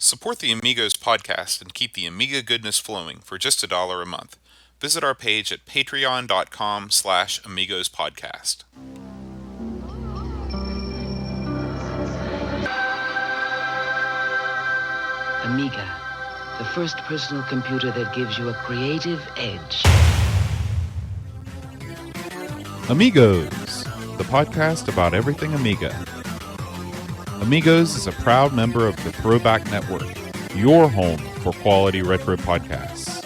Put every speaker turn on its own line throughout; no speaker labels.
Support the Amigos podcast and keep the Amiga goodness flowing for just $1 a month. Visit our page at patreon.com/AmigosPodcast.
Amiga, the first personal computer that gives you a creative edge.
Amigos, the podcast about everything Amiga. Amigos is a proud member of the Throwback Network, your home for quality retro podcasts.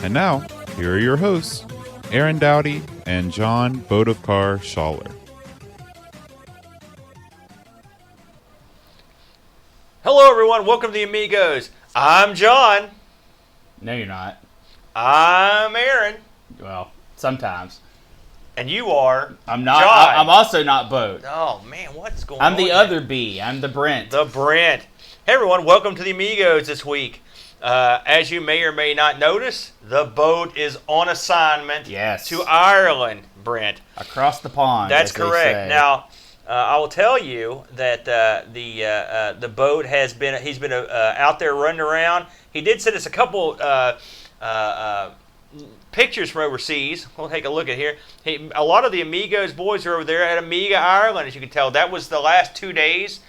And now, here are your hosts, Aaron Dowdy and John Bodovkar Schaller.
Hello, everyone. Welcome to the Amigos. I'm John.
No, you're not.
I'm Aaron.
Well, sometimes.
And you are
I'm not.
John.
I'm also not Boat.
Oh, man. What's going on?
I'm the other B. I'm the Brent.
The Brent. Hey, everyone. Welcome to the Amigos this week. As you may or may not notice, the boat is on assignment to Ireland, Brent.
Across the pond.
That's correct. Now, I will tell you that the boat has been, he's been out there running around. He did send us a couple pictures from overseas. We'll take a look at here. A lot of the Amigos boys are over there at Amiga Ireland, as you can tell. That was the last 2 days,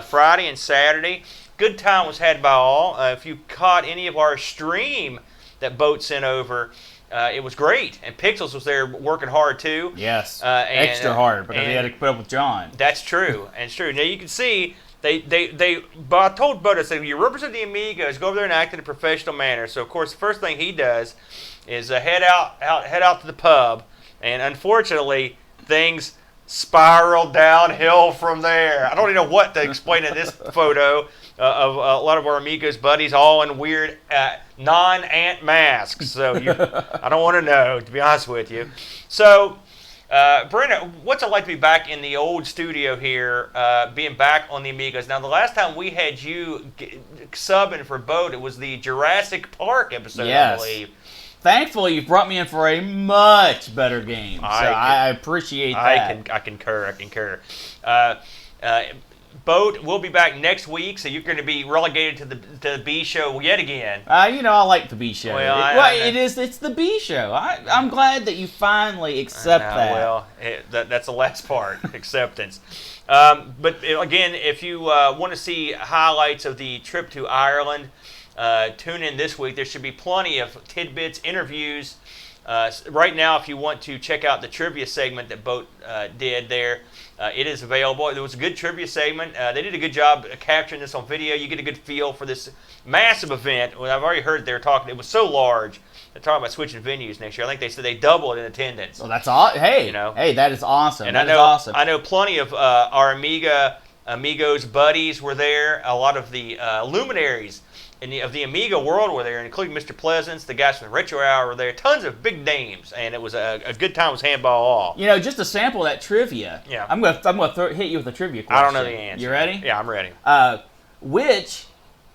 Friday and Saturday. Good time was had by all. If you caught any of our stream that Boat sent over, it was great. And Pixels was there working hard too.
Yes, extra hard because he had to put up with John.
That's true. And it's true. Now you can see, but I told Boat, I said, you represent the Amigos, go over there and act in a professional manner. So of course the first thing he does is head out to the pub, and unfortunately things spiraled downhill from there. I don't even know what to explain in this photo of a lot of our Amigos buddies all in weird non-ant masks. So I don't want to know, to be honest with you. So Brenda, what's it like to be back in the old studio here, being back on the Amigos? Now, the last time we had you subbing for Boat, it was the Jurassic Park episode,
yes.
I believe.
Thankfully, you've brought me in for a much better game, so I appreciate that.
I concur. Boat will be back next week, so you're going to be relegated to the B show yet again.
I like the B show. It's the B show. I'm glad that you finally accept that.
Well, that's the last part, acceptance. But again, if you want to see highlights of the trip to Ireland, tune in this week. There should be plenty of tidbits, interviews. Right now, if you want to check out the trivia segment that Boat did there, it is available. It was a good trivia segment. They did a good job capturing this on video. You get a good feel for this massive event. Well, I've already heard they're talking. It was so large. They're talking about switching venues next year. I think they said they doubled in attendance.
Well, that's all. Hey, hey, that is awesome.
And
that is awesome.
I know plenty of our Amigos buddies were there. A lot of the luminaries of the Amiga world were there, including Mr. Pleasance, the guys from the Retro Hour were there. Tons of big names, and it was a good time. It was handball all.
Just to sample that trivia. Yeah. I'm gonna hit you with a trivia question.
I don't know the answer.
You ready?
Yeah, I'm ready.
Which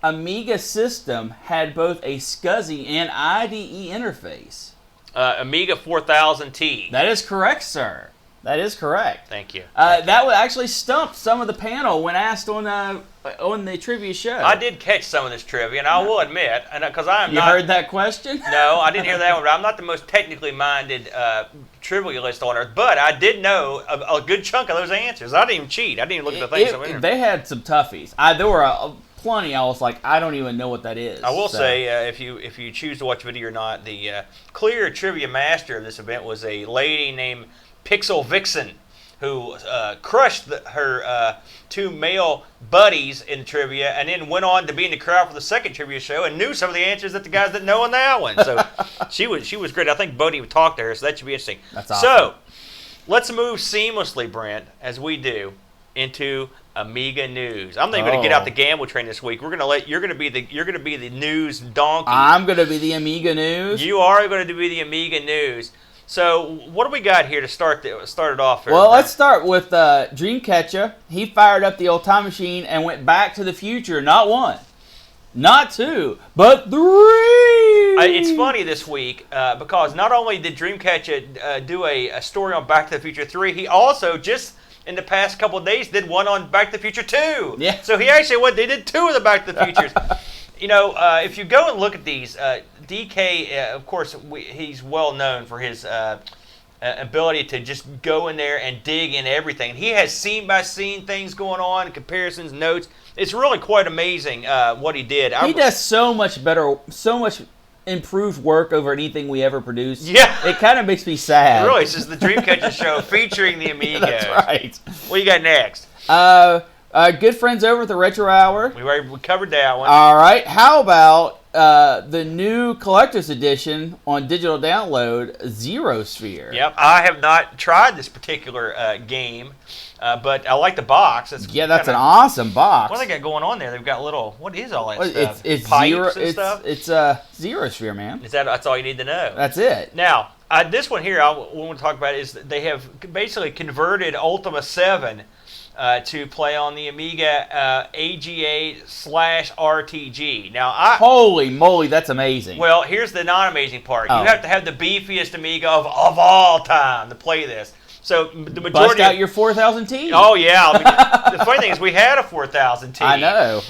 Amiga system had both a SCSI and IDE interface?
Amiga 4000T.
That is correct, sir. That is correct.
Thank you.
That would actually stump some of the panel when asked on the trivia show.
I did catch some of this trivia, and I will admit, because I am
You heard that question?
No, I didn't hear that one. But I'm not the most technically minded trivialist on earth, but I did know a good chunk of those answers. I didn't even cheat. I didn't even look at the things.
They had some toughies. There were plenty. I was like, I don't even know what that is.
I will say, if you choose to watch the video or not, the clear trivia master of this event was a lady named Pixel Vixen, who crushed her two male buddies in trivia, and then went on to be in the crowd for the second trivia show and knew some of the answers that the guys didn't know on that one. So she was great. I think Bodie would talk to her, so that should be interesting.
That's awesome.
So let's move seamlessly, Brent, as we do, into Amiga news. I'm not even going to get out the gamble train this week. We're going to let you're going to be the news donkey.
I'm going to be the Amiga news.
You are going to be the Amiga news. So what do we got here to start it off here?
Well, let's start with Dreamcatcher. He fired up the old time machine and went back to the future. Not one, not two, but three.
It's funny this week because not only did Dreamcatcher do a story on Back to the Future 3, he also just in the past couple of days did one on Back to the Future 2.
Yeah.
So he actually they did two of the Back to the Futures. if you go and look at these, DK, of course, he's well known for his ability to just go in there and dig in everything. He has scene-by-scene things going on, comparisons, notes. It's really quite amazing what he did.
He does so much better, so much improved work over anything we ever produced.
Yeah.
It kind of makes me sad.
Really, this is the Dreamcatcher show featuring the Amigos.
That's right.
What you got next?
Good friends over at the Retro Hour.
We covered that one.
All right. How about the new collector's edition on digital download, Zero Sphere?
Yep. I have not tried this particular game, but I like the box.
That's an awesome box.
What do they got going on there? They've got what is all that stuff?
It's
pipes
zero.
And stuff?
It's Zero Sphere, man.
That's all you need to know?
That's it.
Now, this one here I want to talk about is they have basically converted Ultima 7 to play on the Amiga AGA/RTG. Now,
holy moly, that's amazing.
Well, here's the non-amazing part.
Oh.
You have to have the beefiest Amiga of all time to play this. So the majority.
Bust out your 4000T.
Oh yeah. The funny thing is, we had a 4000T.
I know.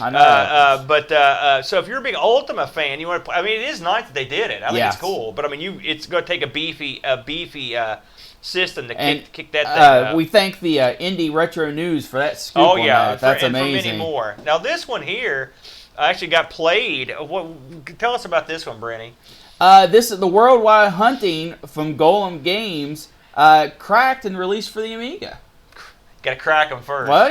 So if you're a big Ultima fan, you want to play. I mean, it is nice that they did it. I think it's cool. But I mean, it's going to take a beefy system to kick that thing up.
We thank the Indie Retro News for that scoop. Oh yeah, that's amazing.
And for many more. Now this one here actually got played. Tell us about this one, Brenny.
This is the Worldwide Hunting from Golem Games. Cracked and released for the Amiga.
Got to crack them first.
Well,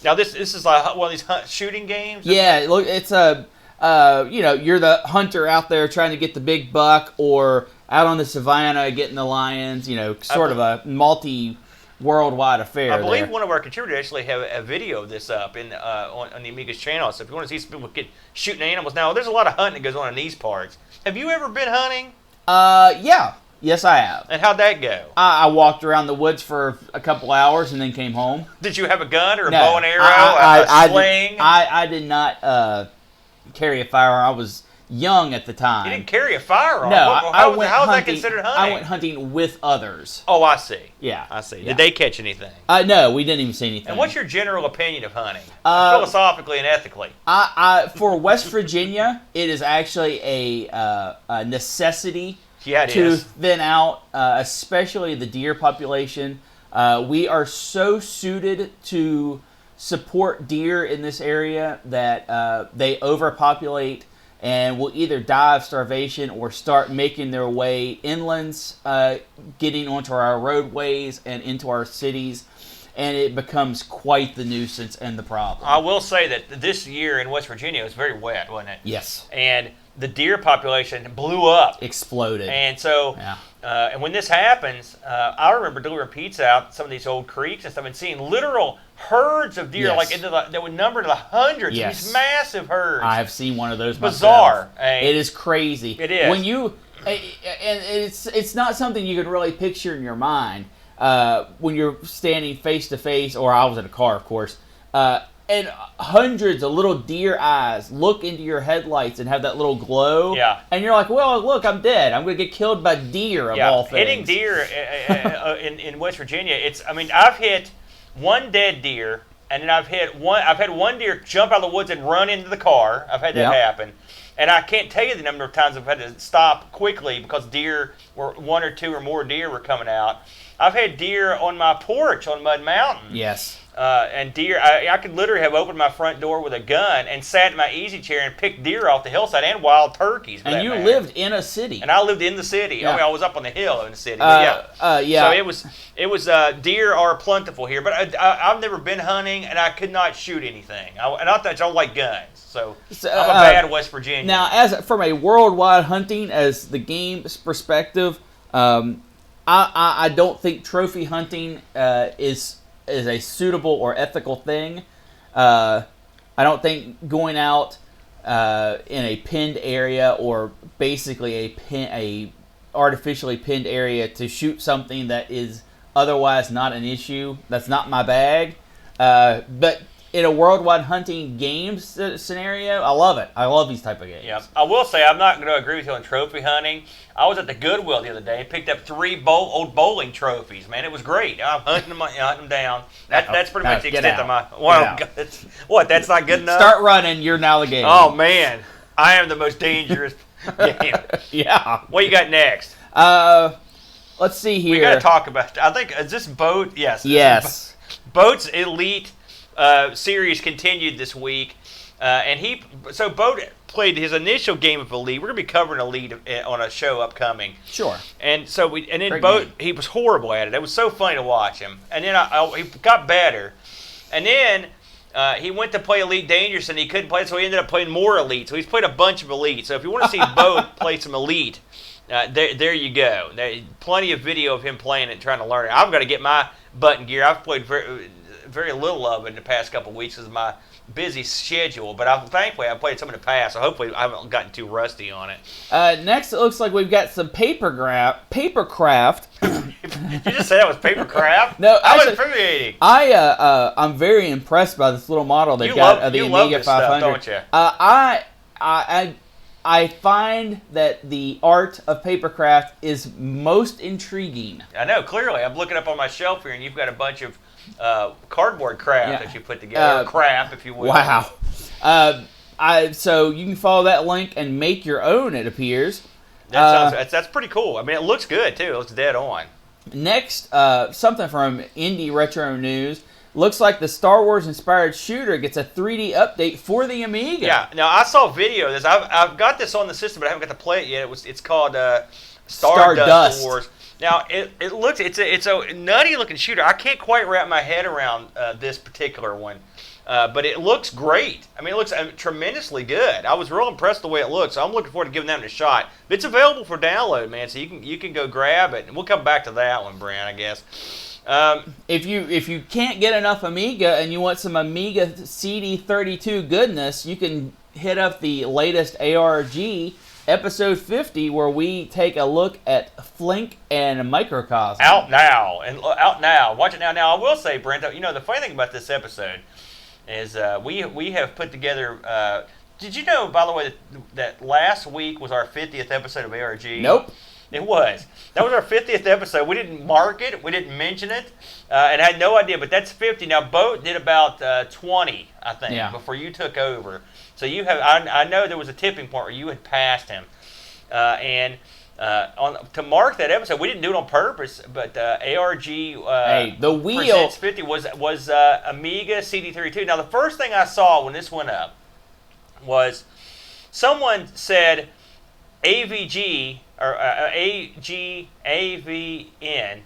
Now this is like one of these shooting games.
Yeah, look, it's you're the hunter out there trying to get the big buck, or out on the savannah getting the lions. Sort of a multi-worldwide affair.
I believe one of our contributors actually have a video of this up on the Amiga's channel. So if you want to see some people shooting animals, now there's a lot of hunting that goes on in these parts. Have you ever been hunting?
Yeah. Yes, I have.
And how'd that go?
I walked around the woods for a couple hours and then came home.
Did you have a gun or a bow and arrow, a sling?
I did not carry a firearm. I was young at the time.
You didn't carry a firearm?
No,
How is that considered hunting?
I went hunting with others.
Oh, I see.
Yeah.
I see.
Yeah.
Did they catch anything?
No, we didn't even see anything.
And what's your general opinion of hunting? Philosophically and ethically?
For West Virginia, it is actually a necessity.
Yeah, it
to
is.
thin out, especially the deer population. We are so suited to support deer in this area that they overpopulate and will either die of starvation or start making their way inlands, getting onto our roadways and into our cities. And it becomes quite the nuisance and the problem.
I will say that this year in West Virginia was very wet, wasn't it?
Yes.
And the deer population blew up.
Exploded.
And so, and when this happens, I remember delivering pizza out some of these old creeks and stuff and seeing literal herds of deer, like that would number to the hundreds.
Yes.
These massive herds.
I have seen one of those
Bizarre.
myself. It is crazy.
It is.
When you, and it's not something you can really picture in your mind when you're standing face to face, or I was in a car, of course, and hundreds of little deer eyes look into your headlights and have that little glow.
Yeah.
And you're like, well, look, I'm dead. I'm going to get killed by deer of all things.
Hitting deer in West Virginia, I've hit one dead deer, and then I've had one deer jump out of the woods and run into the car. I've had that happen. And I can't tell you the number of times I've had to stop quickly because one or two or more deer were coming out. I've had deer on my porch on Mud Mountain.
Yes.
And deer, I could literally have opened my front door with a gun and sat in my easy chair and picked deer off the hillside and wild turkeys.
And you lived in a city.
And I lived in the city.
Yeah.
I mean, I was up on the hill in the city. But So it was deer are plentiful here, but I've never been hunting and I could not shoot anything. Not that I don't like guns. So I'm a bad West Virginian.
Now, from a worldwide hunting, as the game's perspective, I don't think trophy hunting is a suitable or ethical thing. I don't think going out in a pinned area or basically a artificially pinned area to shoot something that is otherwise not an issue. That's not my bag. But in a worldwide hunting games scenario, I love it. I love these type of games.
Yeah, I will say I'm not going to agree with you on trophy hunting. I was at the Goodwill the other day and picked up 3 old bowling trophies. Man, it was great. I'm hunting them down. That's pretty much the extent of my. Well, what? That's not good enough.
Start running. You're now the game.
Oh man, I am the most dangerous game.
Yeah.
What you got next?
Let's see here.
We got to talk about. I think is this boat? Yes.
Yes.
Boat's Elite series continued this week, and Boat played his initial game of Elite. We're gonna be covering Elite on a show upcoming.
Sure.
And so then
Great
Boat,
game.
he was horrible at it. It was so funny to watch him. And then he got better, and then he went to play Elite Dangerous, and he couldn't play, so he ended up playing more Elite. So he's played a bunch of Elite. So if you want to see Boat play some Elite, there you go. Plenty of video of him playing it, trying to learn it. I've got to get my button gear. I've played very little of it in the past couple of weeks because of my busy schedule, but thankfully I played some in the past, so hopefully I haven't gotten too rusty on it.
Next, it looks like we've got some papercraft.
You just said that was papercraft?
No,
I was
actually,
infuriating.
I'm very impressed by this little model they've got of the Amiga 500.
Don't you?
I find that the art of papercraft is most intriguing.
I know, clearly. I'm looking up on my shelf here, and you've got a bunch of cardboard craft that you put together, or craft, if you will.
Wow. So you can follow that link and make your own, it appears.
That's pretty cool. I mean, it looks good, too. It looks dead on.
Next, something from Indie Retro News. Looks like the Star Wars-inspired shooter gets a 3D update for the Amiga.
Yeah. Now, I saw a video of this. I've got this on the system, but I haven't got to play it yet. It's called Stardust Wars. Now, it's a nutty-looking shooter. I can't quite wrap my head around this particular one, but it looks great. I mean, it looks tremendously good. I was real impressed the way it looks. So I'm looking forward to giving that a shot. But it's available for download, man, so you can go grab it. And we'll come back to that one, Brian, I guess.
If you can't get enough Amiga and you want some Amiga CD32 goodness, you can hit up the latest ARG episode 50, where we take a look at Flink and Microcosm.
Out now. Watch it now. Now, I will say, Brent, the funny thing about this episode is we have put together. Did you know, by the way, that last week was our 50th episode of ARG?
Nope.
It was. That was our 50th episode. We didn't mark it. We didn't mention it. And I had no idea, but that's 50. Now, Boat did about 20, I think, before you took over. So you have. I know there was a tipping point where you had passed him. To mark that episode, we didn't do it on purpose, but ARG
the wheel
Presents 50 was Amiga CD32. Now, the first thing I saw when this went up was someone said AVG or AGAVN.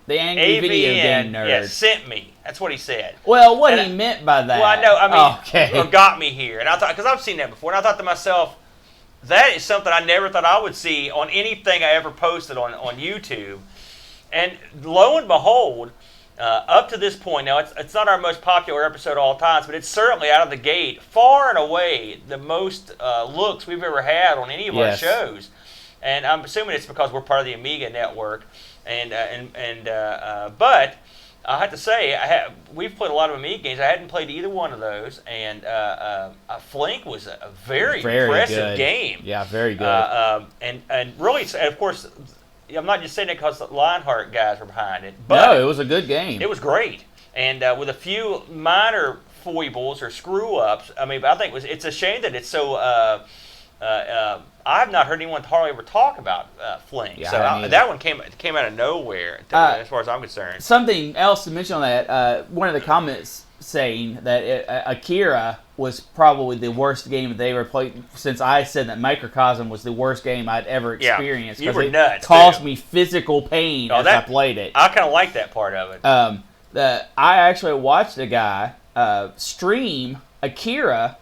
The Angry Video Game Nerd.
Yeah, sent me. That's what he said.
Well, what he meant by that.
Well, I know. I mean,
okay.
Or got me here, and I thought, because I've seen that before, and I thought to myself, that is something I never thought I would see on anything I ever posted on YouTube. And lo and behold, up to this point, now it's not our most popular episode of all times, but it's certainly out of the gate, far and away, the most looks we've ever had on any of our shows. And I'm assuming it's because we're part of the Amiga network. But I have to say, we've played a lot of Amiga games. I hadn't played either one of those, and Flink was a very impressive game.
Yeah, very good.
And really, of course, I'm not just saying it because the Lionheart guys were behind it. But
no, it was a good game.
It was great, and with a few minor foibles or screw-ups. I mean, I think it's a shame that it's so. I've not heard anyone hardly ever talk about Flink.
Yeah,
so that one came out of nowhere, as far as I'm concerned.
Something else to mention on that, one of the comments saying that Akira was probably the worst game they ever played, since I said that Microcosm was the worst game I'd ever experienced.
You were nuts.
It caused me physical pain as I played it.
I kind of like that part of it.
I actually watched a guy stream Akira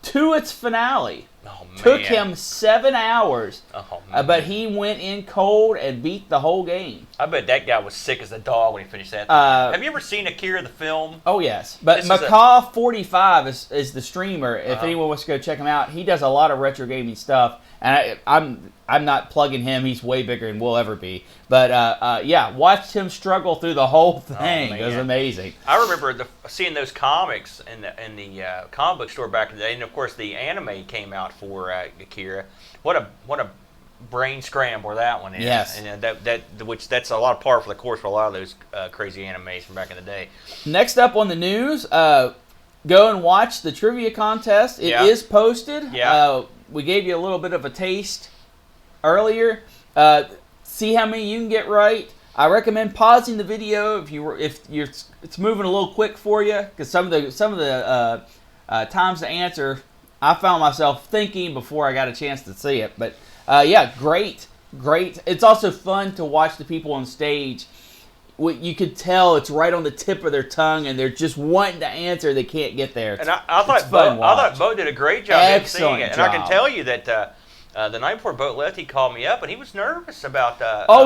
to its finale.
Oh, man.
Took him 7 hours,
Oh, man.
but he went in cold and beat the whole game.
I bet that guy was sick as a dog when he finished that. Have you ever seen Akira the film?
Oh, yes. But Macaw45 is the streamer. If anyone wants to go check him out, he does a lot of retro gaming stuff. And I'm not plugging him. He's way bigger than we'll ever be. But, yeah, watched him struggle through the whole thing. It was amazing.
I remember seeing those comics in the comic book store back in the day. And, of course, the anime came out for Akira. What a brain scramble that one is.
Yes.
And that's a lot of par for the course for a lot of those crazy animes from back in the day.
Next up on the news, go and watch the trivia contest. It is posted.
Yeah.
We gave you a little bit of a taste earlier. See how many you can get right. I recommend pausing the video if it's moving a little quick for you, because some of the times to answer, I found myself thinking before I got a chance to see it. But yeah, great. It's also fun to watch the people on stage. You could tell it's right on the tip of their tongue, and they're just wanting to answer. They can't get there.
And I thought Bo did a great job
Excellent
emceeing it. And
job.
I can tell you that the night before Bo left, he called me up, and he was nervous about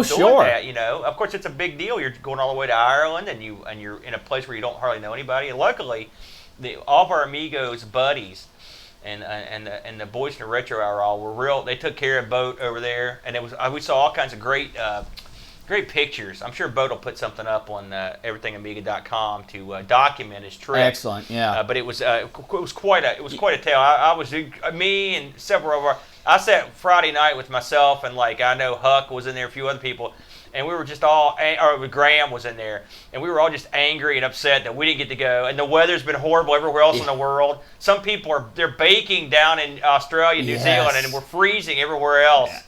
sure.
that. You know, of course, it's a big deal. You're going all the way to Ireland, and you're in a place where you don't hardly know anybody. And luckily, all of our Amigos buddies and the boys in the Retro Hour all were real. They took care of Bo over there, and we saw all kinds of great pictures. I'm sure Bo will put something up on everythingamiga.com to document his trip.
Excellent, yeah.
But it was quite a tale. I was me and several of I sat Friday night with myself, and I know Huck was in there, a few other people, and we were just all, or Graham was in there, and we were all just angry and upset that we didn't get to go. And the weather's been horrible everywhere else in the world. Some people they're baking down in Australia, New Zealand, and we're freezing everywhere else. Yeah.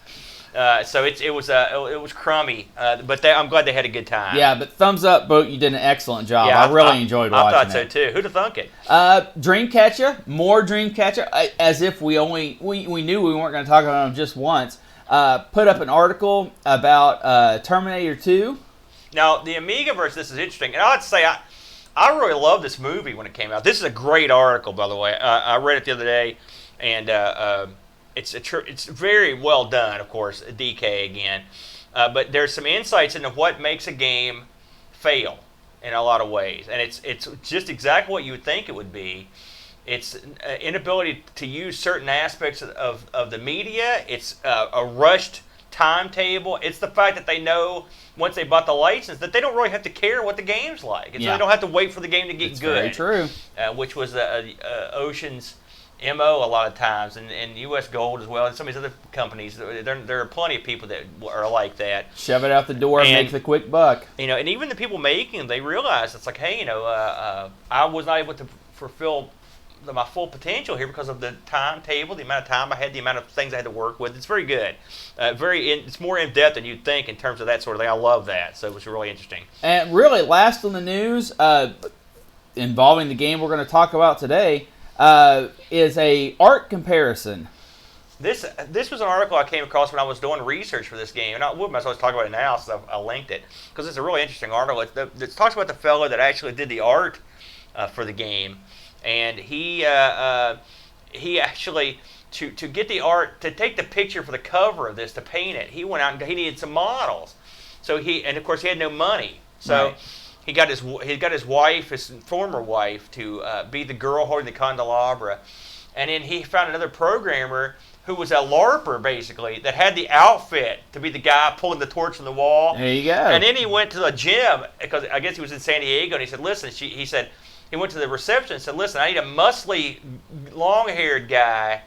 So it was crummy, but I'm glad they had a good time.
Yeah, but thumbs up, Bo. You did an excellent job. Yeah, I really enjoyed watching it.
I thought so too. Who'd have thunk it?
Dreamcatcher, more Dreamcatcher. As if we knew we weren't going to talk about them just once. Put up an article about Terminator 2.
Now the Amiga version. This is interesting, and I'd say I really loved this movie when it came out. This is a great article, by the way. I read it the other day, and it's very well done, of course, DK again. But there's some insights into what makes a game fail in a lot of ways. And it's just exactly what you would think it would be. It's inability to use certain aspects of the media. It's a rushed timetable. It's the fact that they know once they bought the license that they don't really have to care what the game's like. So they don't have to wait for the game to get good.
That's very
true. Which was Ocean's MO a lot of times, and U.S. Gold as well, and some of these other companies. There are plenty of people that are like that.
Shove it out the door and make the quick buck.
And even the people making them, they realize it's like, hey, I was not able to fulfill my full potential here because of the timetable, the amount of time I had, the amount of things I had to work with. It's very good. It's more in depth than you'd think in terms of that sort of thing. I love that, so it was really interesting. And
really, last on the news involving the game we're going to talk about today. Is a art comparison.
This was an article I came across when I was doing research for this game, and I would myself talk about it now, so I linked it because it's a really interesting article. It talks about the fellow that actually did the art for the game, and he actually to get the art, to take the picture for the cover of this, to paint it, he went out and he needed some models. So of course he had no money, so. Right. He got his wife, his former wife, to be the girl holding the candelabra, and then he found another programmer who was a LARPer basically that had the outfit to be the guy pulling the torch on the wall.
There you go.
And then he went to the gym because I guess he was in San Diego, and he said, "Listen," he went to the reception and said, "Listen, I need a muscly, long-haired guy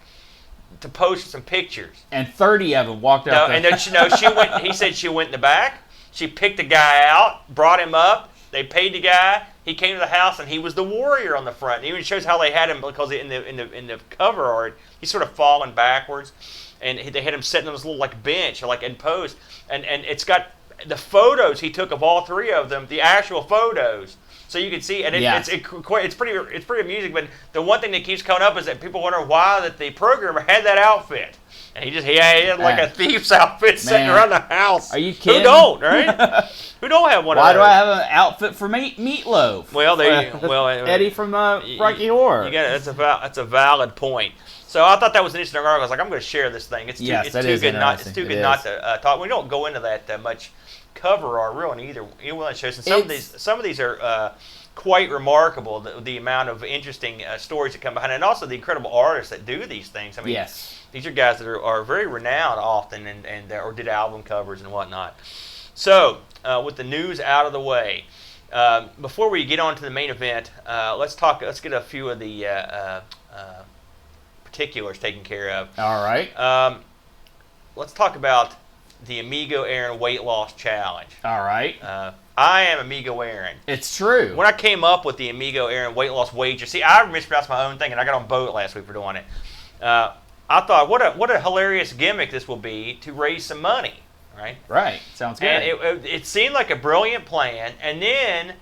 to pose some pictures."
And 30 of them walked out.
And then she went. He said she went in the back. She picked the guy out, brought him up. They paid the guy. He came to the house, and he was the warrior on the front. It even shows how they had him because in the cover art, he's sort of falling backwards, and they had him sitting on this little bench or in pose, and it's got the photos he took of all three of them, the actual photos So you can see, and
Yeah.
it's pretty amusing. But the one thing that keeps coming up is that people wonder why that the programmer had that outfit. And he had like a thief's outfit sitting around the house.
Are you kidding?
Who don't, right? Who don't have one
Why
of those?
do I have an outfit for Meatloaf?
Well,
Eddie from Rocky Horror.
That's a valid point. So I thought that was an interesting article. I was like, I'm going to share this thing. It's too good not to talk. We don't go into that much. Cover our real and either one shows. And some of these are quite remarkable. The amount of interesting stories that come behind it, and also the incredible artists that do these things. I mean, these are guys that are very renowned often, and or did album covers and whatnot. So with the news out of the way, before we get on to the main event, let's get a few of the particulars taken care of.
All right.
Let's talk about the Amigo Aaron Weight Loss Challenge.
All right.
I am Amigo Aaron.
It's true.
When I came up with the Amigo Aaron Weight Loss Wager, see, I mispronounced my own thing, and I got on boat last week for doing it. I thought, what a hilarious gimmick this will be to raise some money, right?
Right. Sounds good.
And it seemed like a brilliant plan, and then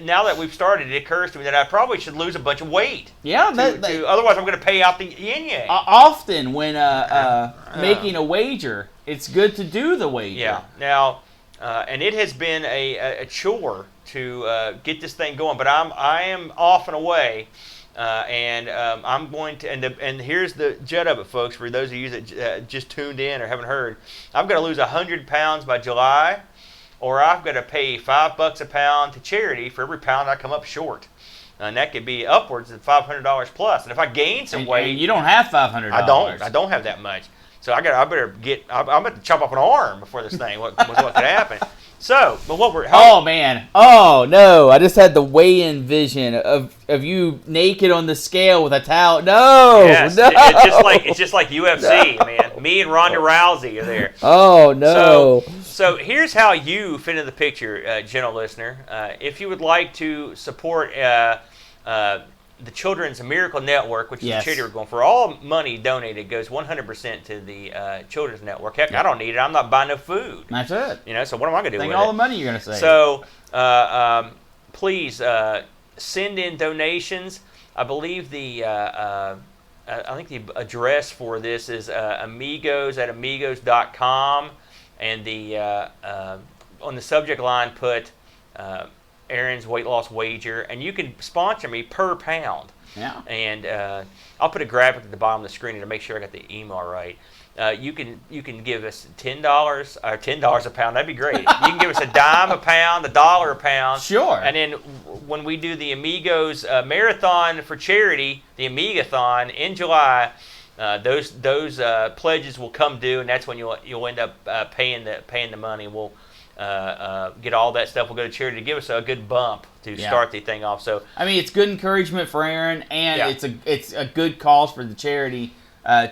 now that we've started, it occurs to me that I probably should lose a bunch of weight.
Yeah.
Otherwise, I'm going to pay out the yin-yang.
Often when making a wager, it's good to do the wager.
Yeah. Now, and it has been a chore to get this thing going, but I am off and away, and I'm going to. And here's the jet of it, folks. For those of you that just tuned in or haven't heard, I've got to lose 100 pounds by July, or I've got to pay $5 a pound to charity for every pound I come up short. And that could be upwards of $500 plus. And if I gain some weight,
and you don't have $500.
I don't have that much. So I better get. I'm about to chop off an arm before this thing. What could happen? So, but
oh man! Oh no! I just had the weigh-in vision of you naked on the scale with a towel. No,
yes,
no.
It's just like UFC, man. Me and Ronda Rousey are there.
Oh no!
So here's how you fit in the picture, gentle listener. If you would like to support the Children's Miracle Network, which is the charity we're going for, all money donated goes 100% to the Children's Network. Heck, I don't need it. I'm not buying no food.
That's it.
So what am I going to do
Think
with
all the money you're going to save.
So please send in donations. I believe the address for this is amigos@amigos.com, and on the subject line put Aaron's Weight Loss Wager, and you can sponsor me per pound.
Yeah.
And I'll put a graphic at the bottom of the screen to make sure I got the email right. You can give us $10 or $10 a pound. That'd be great. You can give us a dime a pound, $1 a pound.
Sure.
And then when we do the Amigos marathon for charity, the Amigathon in July, those pledges will come due, and that's when you'll end up paying the money. We'll get all that stuff. We'll go to charity to give us a good bump to start the thing off. So
I mean, it's good encouragement for Aaron, and it's a good cause for the charity,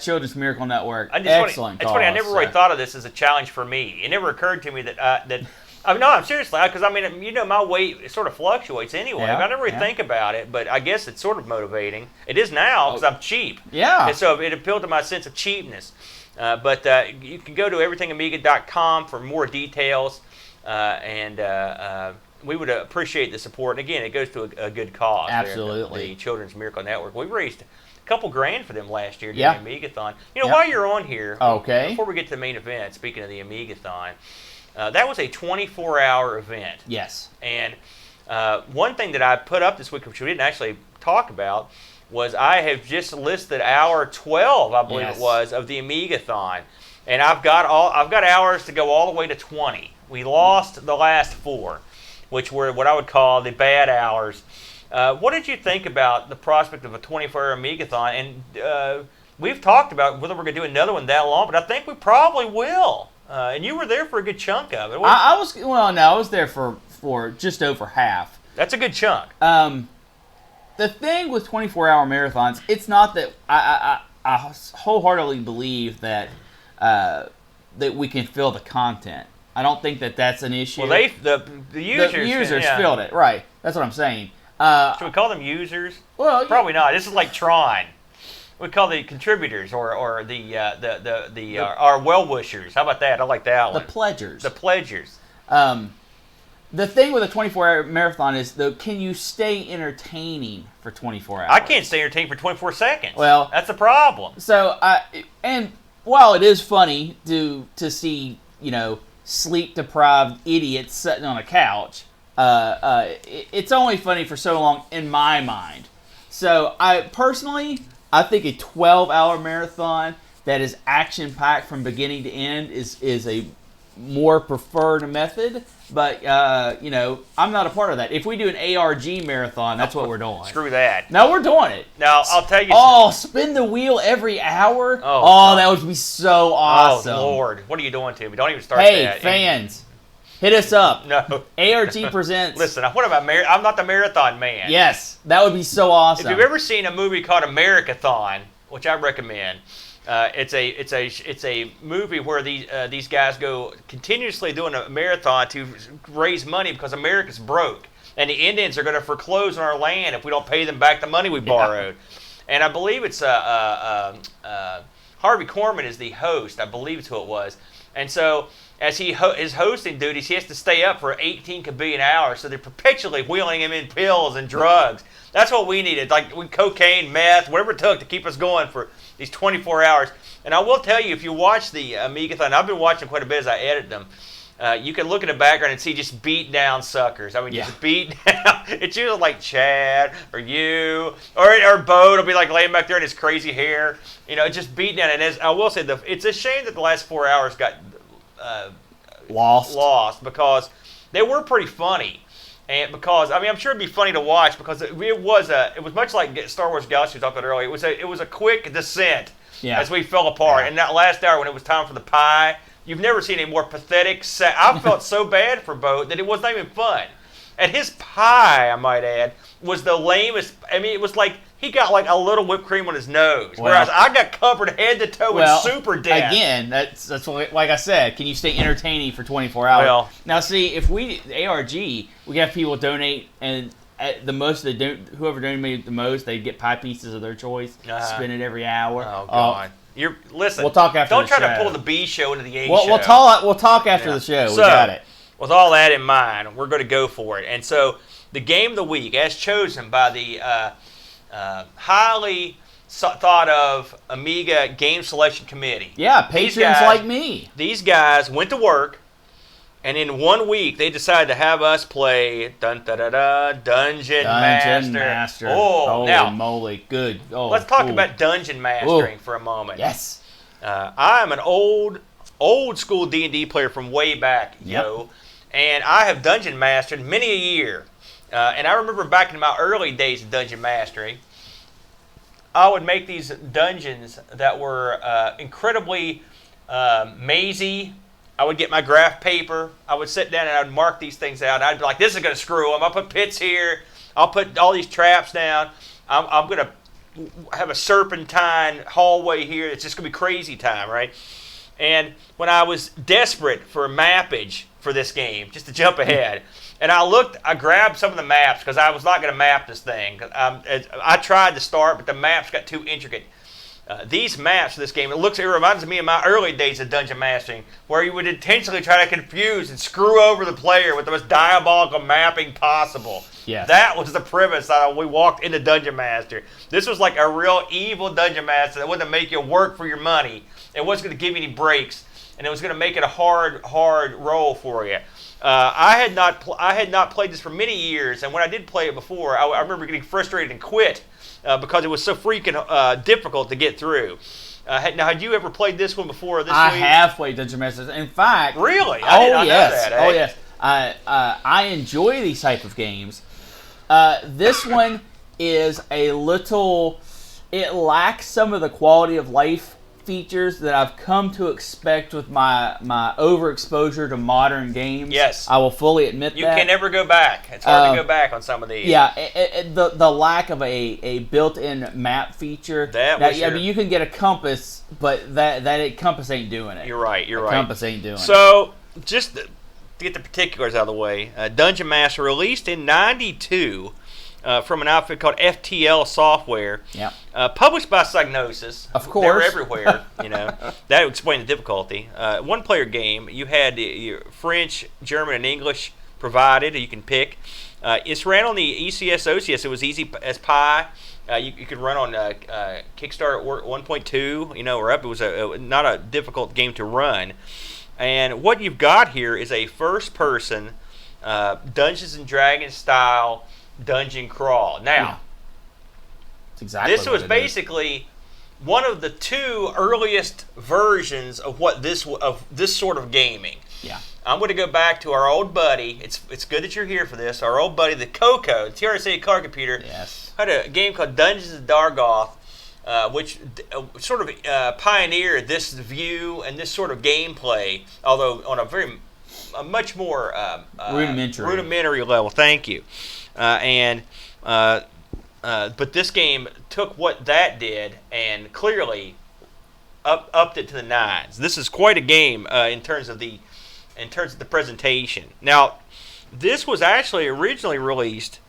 Children's Miracle Network. Excellent cause.
It's funny. I never really thought of this as a challenge for me. It never occurred to me that I'm seriously, because I mean, my weight sort of fluctuates anyway.
Yeah,
I never really think about it, but I guess it's sort of motivating. It is now because I'm cheap.
Yeah.
And so it appealed to my sense of cheapness. But you can go to everythingamiga.com for more details. And we would appreciate the support. And again, it goes to a good cause.
Absolutely.
The Children's Miracle Network. We raised a couple grand for them last year during the Amigathon. While you're on here, before we get to the main event, speaking of the Amigathon, that was a 24-hour event.
Yes.
And one thing that I put up this week, which we didn't actually talk about, was I have just listed hour 12, I believe it was, of the Amigathon. And I've got hours to go all the way to 20. We lost the last 4, which were what I would call the bad hours. What did you think about the prospect of a 24-hour Amigathon? And we've talked about whether we're going to do another one that long, but I think we probably will. And you were there for a good chunk of it.
I was there for just over half.
That's a good chunk.
The thing with 24-hour marathons, it's not that I wholeheartedly believe that we can fill the content. I don't think that that's an issue.
Well, the users
filled it, right? That's what I'm saying.
Should we call them users?
Well,
probably not. This is like Tron. We call the contributors or our well wishers. How about that? I like that one.
The pledgers.
The pledgers.
The thing with a 24-hour marathon is, though, can you stay entertaining for 24 hours?
I can't stay entertained for 24 seconds.
Well,
that's the problem.
So, and while it is funny to see, sleep-deprived idiots sitting on a couch, it's only funny for so long in my mind. So, I think a 12-hour marathon that is action-packed from beginning to end is a more preferred method, but I'm not a part of that. If we do an ARG marathon, that's what we're doing.
Screw that.
No, we're doing it.
Now I'll tell you.
Oh, spin the wheel every hour. Oh, that would be so awesome.
Oh Lord, what are you doing to me? Don't even start that.
Hey, fans, hit us up.
No.
ARG presents.
Listen, what about I'm not the marathon man.
Yes, that would be so awesome.
If you've ever seen a movie called Americathon, which I recommend. It's a movie where these guys go continuously doing a marathon to raise money because America's broke and the Indians are going to foreclose on our land if we don't pay them back the money we borrowed. And I believe it's Harvey Korman is the host. I believe it's who it was. And so as his hosting duties, he has to stay up for 18 kabillion hours. So they're perpetually wheeling him in pills and drugs. That's what we needed, like cocaine, meth, whatever it took to keep us going for these 24 hours. And I will tell you, if you watch the Amiga-thon, I've been watching quite a bit as I edit them, you can look in the background and see just beat down suckers. I mean, just beat down. It's usually like Chad or you or Bo will be like laying back there in his crazy hair. Just beat down. And as I will say, it's a shame that the last 4 hours got lost because they were pretty funny. And because I'm sure it'd be funny to watch because it was much like Star Wars Galaxy we talked about earlier. It was a quick descent as we fell apart. Yeah. And that last hour when it was time for the pie, you've never seen a more pathetic. I felt so bad for Bo that it was not even fun. And his pie, I might add, was the lamest. I mean, it was like he got like a little whipped cream on his nose, whereas I got covered head to toe in super death.
Again, that's what, like I said, can you stay entertaining for 24 hours?
Well,
now see, if we ARG, we have people donate, and at the most whoever donated the most, they get pie pieces of their choice, spin it every hour.
Oh God. Listen.
We'll talk after.
Don't
try
to pull the B show into the A show.
We'll talk after the show. We got it.
With all that in mind, we're going to go for it. And so, the game of the week, as chosen by the highly thought of Amiga Game Selection Committee.
Yeah, patrons like me.
These guys went to work, and in 1 week, they decided to have us play Dungeon Master. Oh,
holy
now,
moly, good. Oh,
let's talk about dungeon mastering for a moment.
Yes.
I am an old school D&D player from way back, and I have dungeon mastered many a year. And I remember back in my early days of dungeon mastering, I would make these dungeons that were incredibly mazy. I would get my graph paper. I would sit down and I would mark these things out. And I'd be like, this is going to screw them. I'll put pits here. I'll put all these traps down. I'm going to have a serpentine hallway here. It's just going to be crazy time, right? And when I was desperate for mappage for this game, just to jump ahead, and I grabbed some of the maps because I was not going to map this thing. I tried to start, but the maps got too intricate. These maps for this game, it reminds me of my early days of dungeon mastering, where you would intentionally try to confuse and screw over the player with the most diabolical mapping possible.
Yes.
That was the premise that we walked into Dungeon Master. This was like a real evil Dungeon Master that wouldn't make you work for your money. It wasn't going to give you any breaks, and it was going to make it a hard roll for you. I had not played this for many years, and when I did play it before, I remember getting frustrated and quit because it was so freaking difficult to get through. Now, had you ever played this one before this week?
I have played Dungeon Masters. In fact...
Really? I did not know that.
Oh, yes. I enjoy these type of games. This one is a little... It lacks some of the quality of life features that I've come to expect with my overexposure to modern games.
Yes.
I will fully admit that.
You can never go back. It's hard to go back on some of these.
Yeah, the lack of a built-in map feature. I mean, you can get a compass, but that compass ain't doing it.
You're right.
Compass ain't doing it.
So, just to get the particulars out of the way, Dungeon Master released in '92 from an outfit called FTL Software.
Yeah.
Published by Psygnosis.
Of course.
They're everywhere, That would explain the difficulty. One-player game. You had your French, German, and English provided. You can pick. It's ran on the ECS OCS. It was easy as pie. You could run on Kickstarter 1.2, or up. It was not a difficult game to run. And what you've got here is a first-person Dungeons and Dragons style dungeon crawl. Now,
that's exactly
this was basically one of the two earliest versions of this sort of gaming.
Yeah.
I'm going to go back to our old buddy. It's good that you're here for this. Our old buddy, the Coco, the TRS-80 card computer, had a game called Dungeons of Dargoth, which sort of pioneered this view and this sort of gameplay, although on a much more rudimentary level. Thank you. But this game took what that did and clearly upped it to the nines. This is quite a game in terms of the presentation. Now, this was actually originally released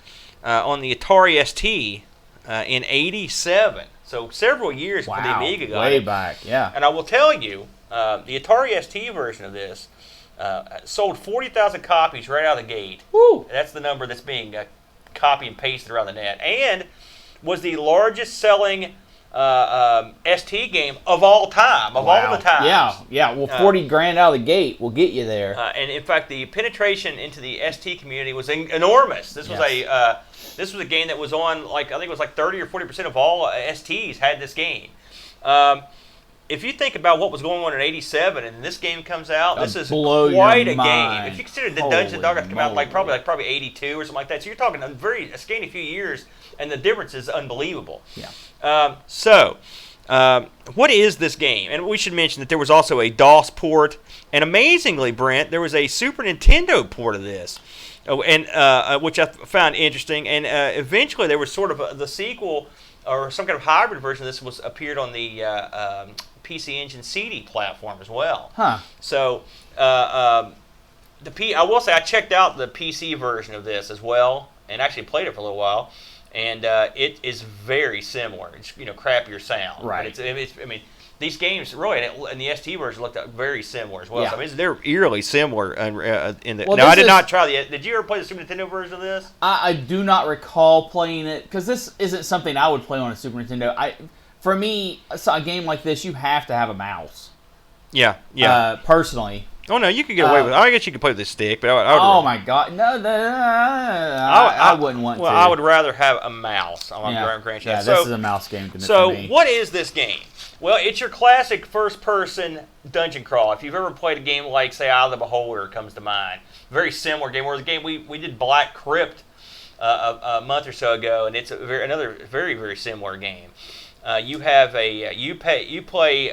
on the Atari ST in '87, so several years before the Amiga got
way
it.
back, yeah.
And I will tell you, the Atari ST version of this sold 40,000 copies right out of the gate.
Woo!
That's the number that's being copied and pasted around the net, and was the largest selling ST game of all time, all the time.
Yeah. Well, 40 grand out of the gate will get you there.
And in fact, the penetration into the ST community was enormous. This was this was a game that was on I think it was 30 or 40% of all STs had this game. If you think about what was going on in '87 and this game comes out, this is quite a game. If you consider the Dungeons and Dragons come out probably '82 or something like that, so you're talking a scanty few years, and the difference is unbelievable.
Yeah.
What is this game? And we should mention that there was also a DOS port, and amazingly, Brent, there was a Super Nintendo port of this, which I found interesting. And eventually, there was sort of the sequel or some kind of hybrid version of this appeared on the PC Engine CD platform as well.
Huh.
So I will say I checked out the PC version of this as well, and actually played it for a little while. And it is very similar. It's crappier sound.
Right.
But these games really in the ST version looked very similar as well.
Yeah.
So they're eerily similar in the.
Well,
now I did not try the. Did you ever play the Super Nintendo version of this?
I do not recall playing it because this isn't something I would play on a Super Nintendo. For me, a game like this, you have to have a mouse.
Yeah.
Personally.
Oh no, you could get away with it. I guess you could play with a stick, but
my God, no! I wouldn't want to.
Well, I would rather have a mouse. This
is a mouse game.
So,
for me.
What is this game? Well, it's your classic first-person dungeon crawl. If you've ever played a game like, say, Eye of the Beholder comes to mind. Very similar game. Where the game we did Black Crypt a month or so ago, and it's another very, very similar game. You have you play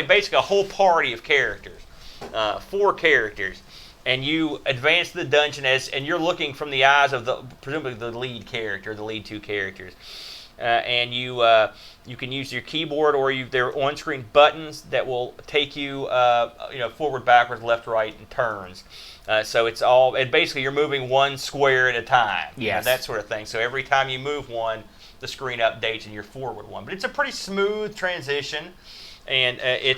basically a whole party of characters. 4 characters, and you advance the dungeon and you're looking from the eyes of presumably the lead character, the lead 2 characters, and you can use your keyboard or there are on-screen buttons that will take you forward, backwards, left, right, and turns. So it's all, and basically you're moving one square at a time.
Yes.
That sort of thing. So every time you move one, the screen updates and you're forward one. But it's a pretty smooth transition. And I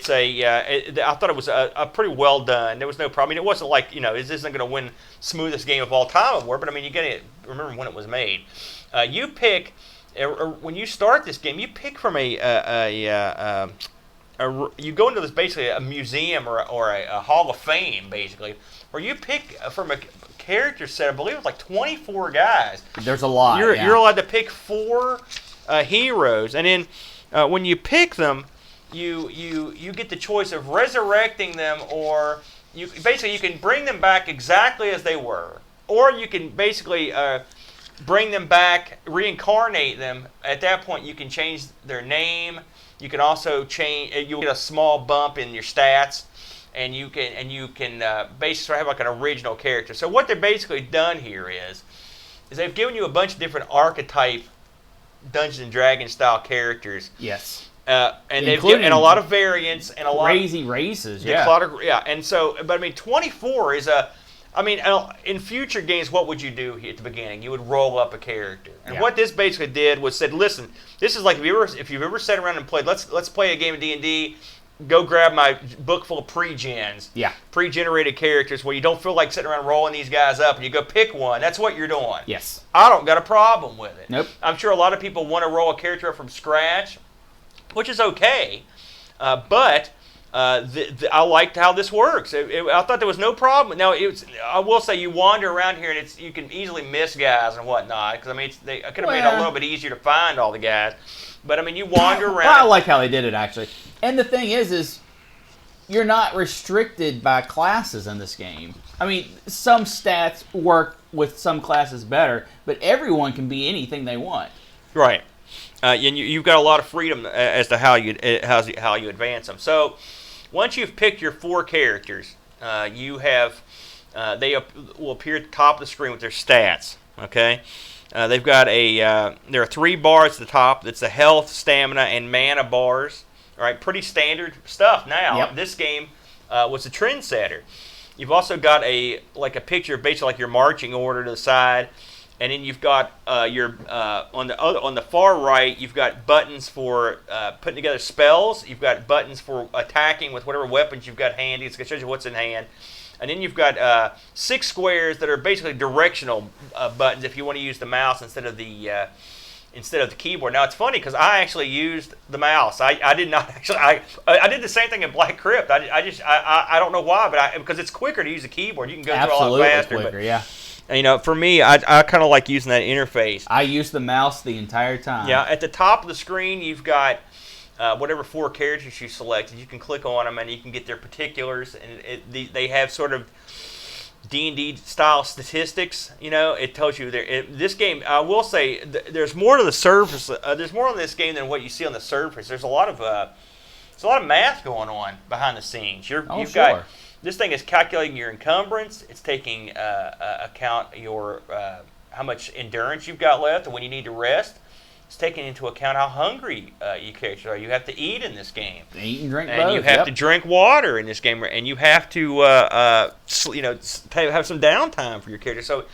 thought it was a pretty well done. There was no problem. It wasn't like, this isn't going to win smoothest game of all time award, but you got to remember when it was made. You pick, when you start this game, you pick from you go into this basically a museum or a hall of fame, basically, where you pick from a character set, I believe it was 24 guys.
There's a lot.
You're allowed to pick 4 heroes, and then when you pick them, you get the choice of resurrecting them, or you can bring them back exactly as they were, or you can basically bring them back, reincarnate them. At that point, you can change their name. You can also change. You'll get a small bump in your stats, and you can basically have an original character. So what they've basically done here is they've given you a bunch of different archetype Dungeons and Dragons style characters.
Yes.
And they've given a lot of variants and a lot
crazy races.
And so, but 24 is in future games, what would you do at the beginning? You would roll up a character, and what this basically did was said, listen, this is like if you've ever sat around and played. Let's play a game of D&D, go grab my book full of pre-gens.
Yeah.
Pre-generated characters where you don't feel like sitting around rolling these guys up and you go pick one. That's what you're doing.
Yes.
I don't got a problem with it.
Nope.
I'm sure a lot of people want to roll a character up from scratch, which is okay. But I liked how this works. I thought there was no problem. Now, I will say you wander around here and you can easily miss guys and whatnot. Because, I mean, I could have made it a little bit easier to find all the guys. But, I mean, you wander around.
I like how they did it, actually. And the thing is you're not restricted by classes in this game. I mean, some stats work with some classes better, but everyone can be anything they want.
Right. And you've got a lot of freedom as to how you advance them. So, once you've picked your 4 characters, you have they will appear at the top of the screen with their stats. Okay. They've got there are 3 bars at the top. That's the health, stamina, and mana bars. All right, pretty standard stuff now.
Yep.
This game was a trendsetter. You've also got a picture of basically like your marching order to the side, and then you've got on the far right you've got buttons for putting together spells. You've got buttons for attacking with whatever weapons you've got handy. It's going to show you what's in hand. And then you've got 6 squares that are basically directional buttons if you want to use the mouse instead of the keyboard. Now it's funny because I actually used the mouse. I did not actually. I did the same thing in Black Crypt. I don't know why, but because it's quicker to use a keyboard. You can go through a lot faster.
Quicker, yeah.
For me, I kind of like using that interface.
I use the mouse the entire time.
Yeah, at the top of the screen, you've got whatever 4 characters you selected. You can click on them and you can get their particulars, and they have sort of D&D style statistics. It tells you there. This game, I will say, there's more to the surface. There's more on this game than what you see on the surface. There's a lot of math going on behind the scenes. You've got this thing is calculating your encumbrance. It's taking account your how much endurance you've got left and when you need to rest. It's taking into account how hungry you characters are. You have to eat in this game.
Eat and drink.
And you have to drink water in this game, and you have to have some downtime for your character. So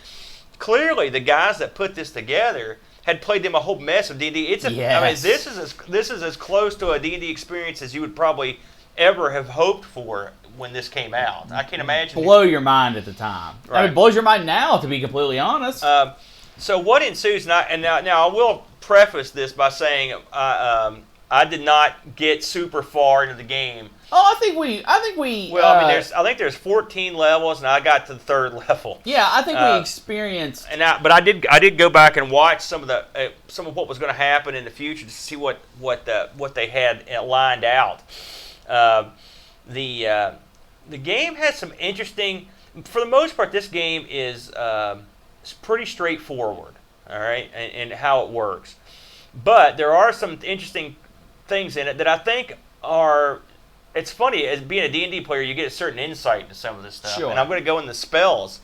clearly, the guys that put this together had played them a whole mess of D&D. I mean, this is as close to a D&D experience as you would probably ever have hoped for when this came out. I can't imagine.
Blow your mind at the time.
Right.
I mean, it blows your mind now, to be completely honest.
So what ensues, now I will preface this by saying I did not get super far into the game.
Oh, I think we.
Well, I think there's 14 levels, and I got to the 3rd level.
Yeah, I think we experienced.
But I did go back and watch some of what was going to happen in the future to see what they had lined out. The game has some interesting. For the most part, this game is it's pretty straightforward. All right, and how it works. But there are some interesting things in it that I think are. It's funny, as being a D&D player, you get a certain insight into some of this stuff.
Sure.
And I'm going to go in the spells.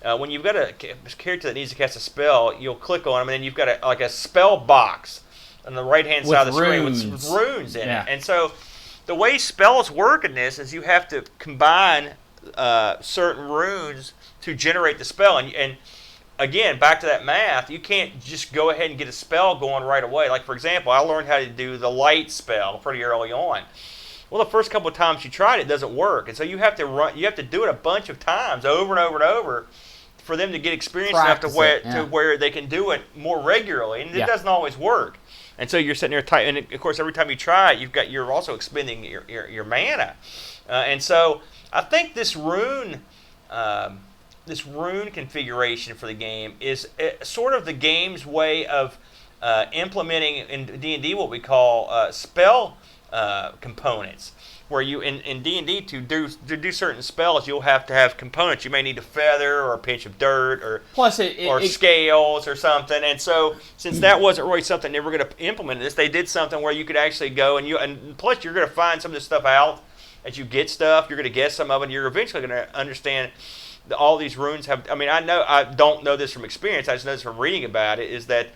When you've got a character that needs to cast a spell, you'll click on them, and then you've got a spell box on the right-hand side of the screen with runes in it. And so the way spells work in this is you have to combine certain runes to generate the spell. And again, back to that math, you can't just go ahead and get a spell going right away. Like, for example, I learned how to do the light spell pretty early on. Well, the first couple of times you tried it doesn't work, and so you have to do it a bunch of times over and over and over for them to get experience enough to where they can do it more regularly, and it doesn't always work. And so you're sitting there and of course every time you try it, you're also expending your mana, and so I think this rune configuration for the game is sort of the game's way of implementing in D&D what we call spell components, where you in D&D to do certain spells you'll have to have components. You may need a feather or a pinch of dirt or scales or something. And so since that wasn't really something they were going to implement this, they did something where you could actually go and plus you're going to find some of this stuff out as you get stuff. You're going to guess some of it, and you're eventually going to understand that all these runes have. I mean, I don't know this from experience. I just know this from reading about it. Is that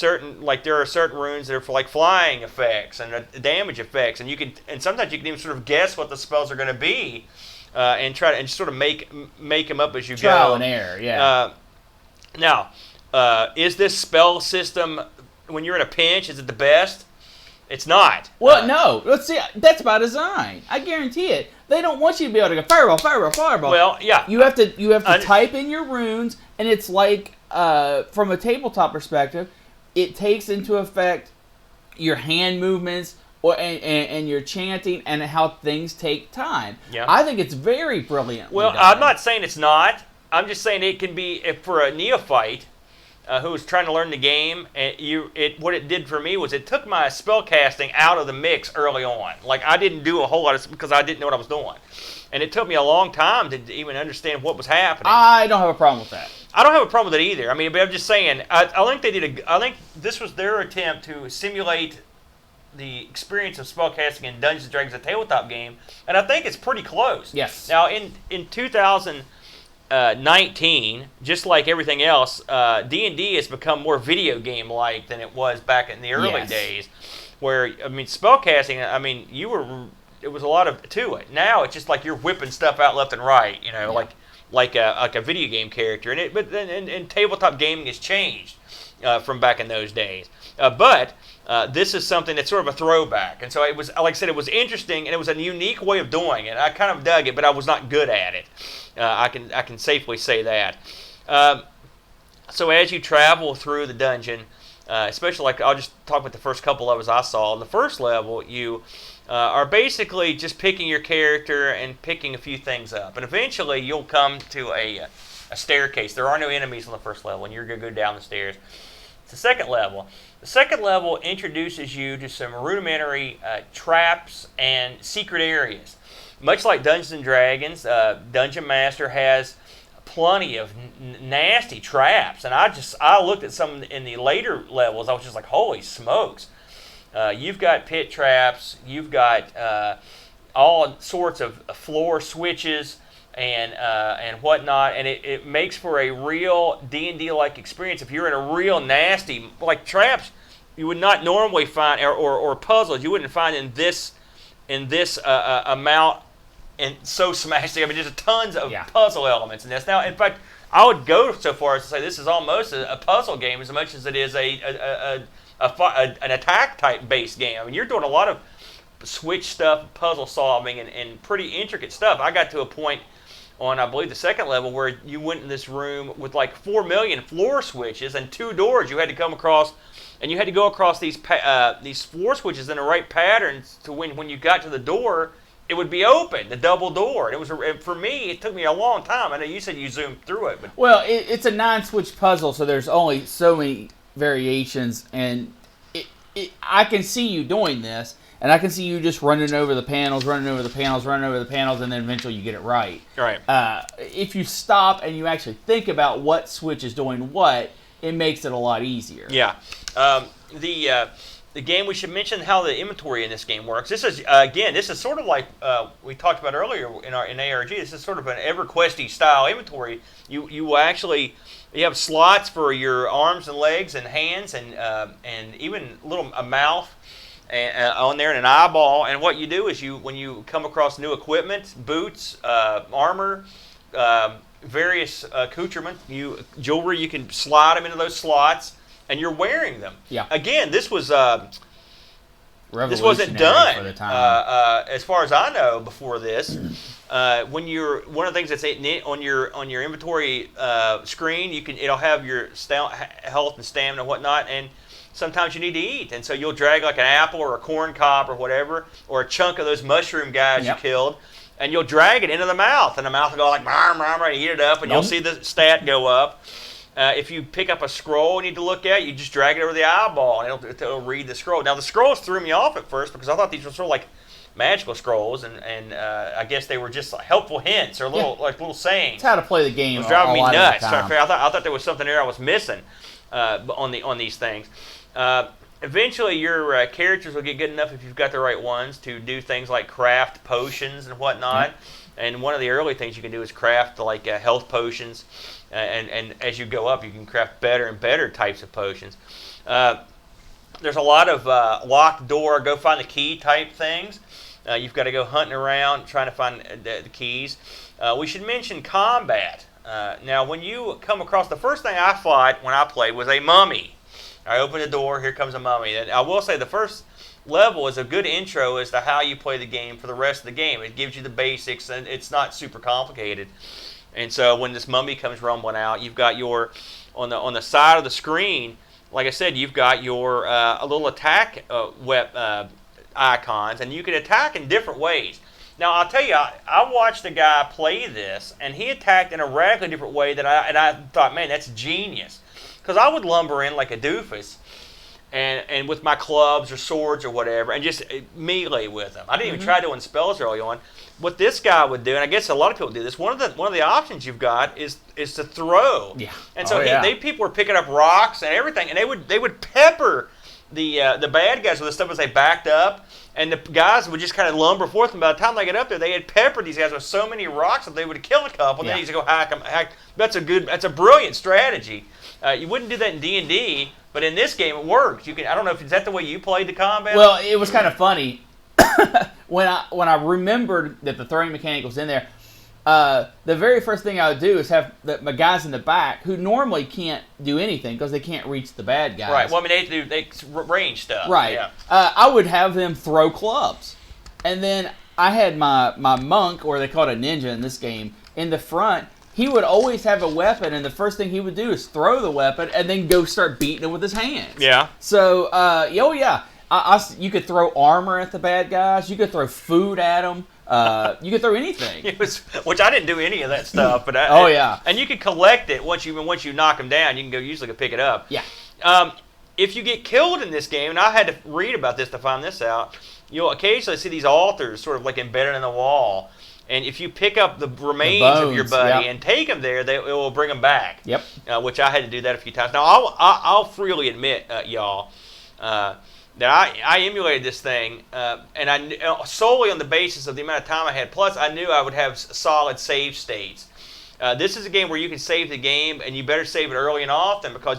there are certain runes that are for like flying effects and damage effects, and sometimes you can even sort of guess what the spells are going to be, and try to sort of make them up as you go.
Trial and error, yeah.
Now, is this spell system when you're in a pinch? Is it the best? It's not.
Well, no. Let's see. That's by design. I guarantee it. They don't want you to be able to go fireball, fireball, fireball.
Well, yeah.
You have to type in your runes, and it's like from a tabletop perspective, it takes into effect your hand movements and your chanting and how things take time.
Yeah.
I think it's very brilliant.
Well, I'm not saying it's not. I'm just saying it can be for a neophyte who was trying to learn the game. What it did for me was it took my spell casting out of the mix early on. Like I didn't do a whole lot of because I didn't know what I was doing, and it took me a long time to even understand what was happening.
I don't have a problem with that.
I don't have a problem with it either. I mean, but I'm just saying. I think they did. I think this was their attempt to simulate the experience of spellcasting in Dungeons and Dragons, a tabletop game, and I think it's pretty close.
Yes.
Now, in 2019, just like everything else, D&D has become more video game-like than it was back in the early days, where I mean, spellcasting. I mean, it was a lot to it. Now it's just like you're whipping stuff out left and right. You know, like a video game character, and tabletop gaming has changed from back in those days. But this is something that's sort of a throwback, and so it was, like I said, it was interesting, and it was a unique way of doing it. I kind of dug it, but I was not good at it. I can safely say that. So as you travel through the dungeon, especially like I'll just talk about the first couple levels I saw. On the first level, you are basically just picking your character and picking a few things up, and eventually you'll come to a staircase. There are no enemies on the first level, and you're going to go down the stairs. It's the second level. The second level introduces you to some rudimentary traps and secret areas. Much like Dungeons and Dragons, Dungeon Master has plenty of nasty traps, and I looked at some in the later levels. I was just like, holy smokes! You've got pit traps. You've got all sorts of floor switches and whatnot, and it makes for a real D&D like experience. If you're in a real nasty, like traps, you would not normally find, or puzzles you wouldn't find in this amount, and so smashed. I mean, there's tons of puzzle elements in this. Now, in fact, I would go so far as to say this is almost a puzzle game as much as it is an attack type based game. I mean, you're doing a lot of switch stuff, puzzle solving, and pretty intricate stuff. I got to a point on, I believe, the second level where you went in this room with like 4 million floor switches and 2 doors you had to come across, and you had to go across these floor switches in the right patterns to when you got to the door, it would be open, the double door. And it was, for me, it took me a long time. I know you said you zoomed through it, but
well, it's a 9-switch puzzle, so there's only so many variations, and I can see you doing this. And I can see you just running over the panels, and then eventually you get it right.
Right.
If you stop and you actually think about what switch is doing what, it makes it a lot easier.
Yeah. The game, we should mention how the inventory in this game works. This is sort of like we talked about earlier in ARG. This is sort of an EverQuest-y style inventory. You have slots for your arms and legs and hands and even a mouth. On there and an eyeball, and what you do is when you come across new equipment, boots, armor, various accoutrements, jewelry, you can slide them into those slots, and you're wearing them.
Yeah.
Again, this wasn't
Revolutionary
done
for the time.
as far as I know before this. When you're one of the things that's on your inventory screen, it'll have your health and stamina and whatnot, and sometimes you need to eat, and so you'll drag like an apple or a corn cob or whatever, or a chunk of those mushroom guys you killed, and you'll drag it into the mouth, and the mouth will go like, and eat it up, and you'll see the stat go up. If you pick up a scroll you need to look at, you just drag it over the eyeball, and it'll read the scroll. Now, the scrolls threw me off at first because I thought these were sort of like magical scrolls, and I guess they were just like helpful hints or little sayings.
It's how to play the game.
It was driving me nuts.
I
thought there was something there I was missing on these things. Eventually, your characters will get good enough if you've got the right ones to do things like craft potions and whatnot. And one of the early things you can do is craft like health potions. And as you go up, you can craft better and better types of potions. There's a lot of locked door, go find the key type things. You've got to go hunting around trying to find the keys. We should mention combat. Now, when you come across, the first thing I fought when I played was a mummy. I opened the door, here comes a mummy. And I will say the first level is a good intro as to how you play the game for the rest of the game. It gives you the basics, and it's not super complicated. And so when this mummy comes rumbling out, you've got your on the side of the screen. Like I said, you've got your a little attack icons, and you can attack in different ways. Now, I'll tell you, I watched a guy play this, and he attacked in a radically different way that I thought, man, that's genius. Because I would lumber in like a doofus, and with my clubs or swords or whatever, and just melee with them. I didn't even try doing spells early on. What this guy would do, and I guess a lot of people do this, one of the options you've got is to throw.
Yeah.
And so people were picking up rocks and everything, and they would pepper the bad guys with the stuff as they backed up, and the guys would just kind of lumber forth. And by the time they get up there, they had peppered these guys with so many rocks that they would kill a couple. And then he'd go hack them. That's a brilliant strategy. You wouldn't do that in D&D, but in this game it works. I don't know if is that the way you played the combat.
Well, it was kind of funny when I remembered that the throwing mechanic was in there. The very first thing I would do is have my guys in the back who normally can't do anything because they can't reach the bad guys.
Right. Well, I mean, they range stuff.
Right.
Yeah.
I would have them throw clubs, and then I had my monk, or they call it a ninja in this game, in the front. He would always have a weapon, and the first thing he would do is throw the weapon and then go start beating it with his hands.
Yeah.
So, you could throw armor at the bad guys. You could throw food at them. You could throw anything.
Which I didn't do any of that stuff, but and you can collect it once you knock them down. You can usually pick it up.
Yeah.
If you get killed in this game, and I had to read about this to find this out, you'll occasionally see these altars sort of like embedded in the wall, and if you pick up the remains of your buddy and take them there, it will bring them back.
Yep.
Which I had to do that a few times. Now I'll freely admit, y'all. That I emulated this thing, and I solely on the basis of the amount of time I had. Plus, I knew I would have solid save states. This is a game where you can save the game, and you better save it early and often because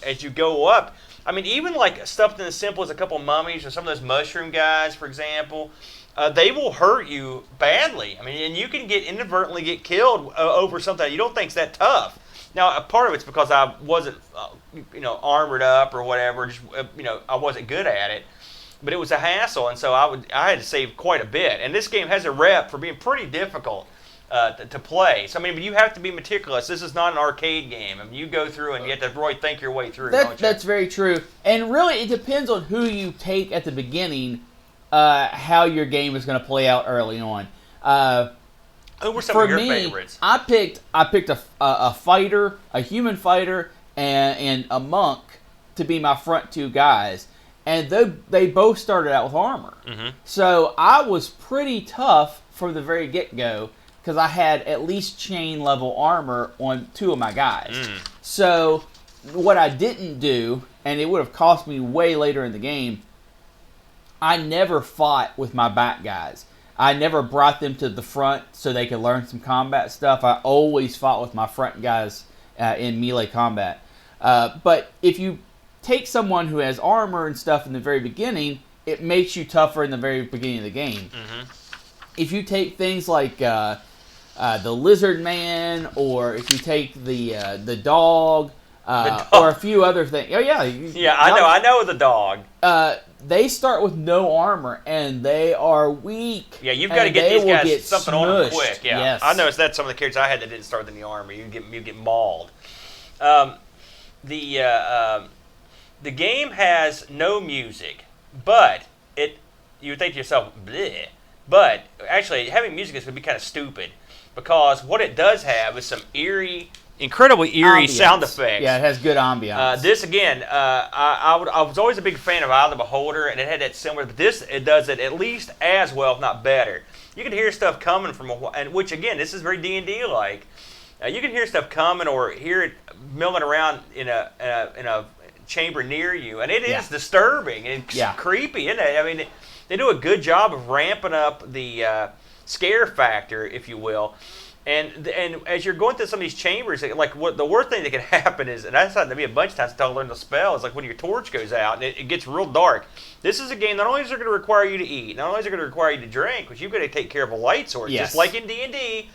as you go up. I mean, even like stuff as simple as a couple mummies or some of those mushroom guys, for example, they will hurt you badly. I mean, and you can inadvertently get killed over something you don't think's that tough. Now, a part of it's because I wasn't, armored up or whatever. Just, I wasn't good at it, but it was a hassle, and so I had to save quite a bit. And this game has a rep for being pretty difficult to play. So I mean, but you have to be meticulous. This is not an arcade game. I mean, you go through and you have to really think your way through.
That's very true. And really, it depends on who you take at the beginning, how your game is going to play out early on.
Who were some of your favorites?
I picked a fighter, a human fighter, and a monk to be my front two guys. And they both started out with armor. Mm-hmm. So I was pretty tough from the very get-go because I had at least chain level armor on two of my guys. So what I didn't do, and it would have cost me way later in the game, I never fought with my back guys. I never brought them to the front so they could learn some combat stuff. I always fought with my front guys in melee combat. But if you take someone who has armor and stuff in the very beginning, it makes you tougher in the very beginning of the game. Mm-hmm. If you take things like the lizard man, or if you take the dog, or a few other things. Oh yeah.
Yeah, I know the dog.
They start with no armor, and they are weak.
Yeah, you've got to get these guys something on them quick. Yeah,
yes.
I noticed that some of the characters I had that didn't start with any armor, you get mauled. The game has no music, but you would think to yourself, bleh. But actually, having music would be kind of stupid because what it does have is some incredibly eerie
ambience.
Sound effects.
Yeah, it has good ambiance.
This again, I was always a big fan of Eye of the Beholder, and it had that similar. But it does it at least as well, if not better. You can hear stuff coming from and which again, this is very D&D like. You can hear stuff coming or hear it milling around in a chamber near you, and it is disturbing and creepy, isn't it? I mean, they do a good job of ramping up the scare factor, if you will. And as you're going through some of these chambers, like the worst thing that can happen is, and that's happened to me a bunch of times until I learned the spell, is like when your torch goes out and it gets real dark. This is a game, not only is it going to require you to eat, not only is it going to require you to drink, but you've got to take care of a light source, just like in D&D.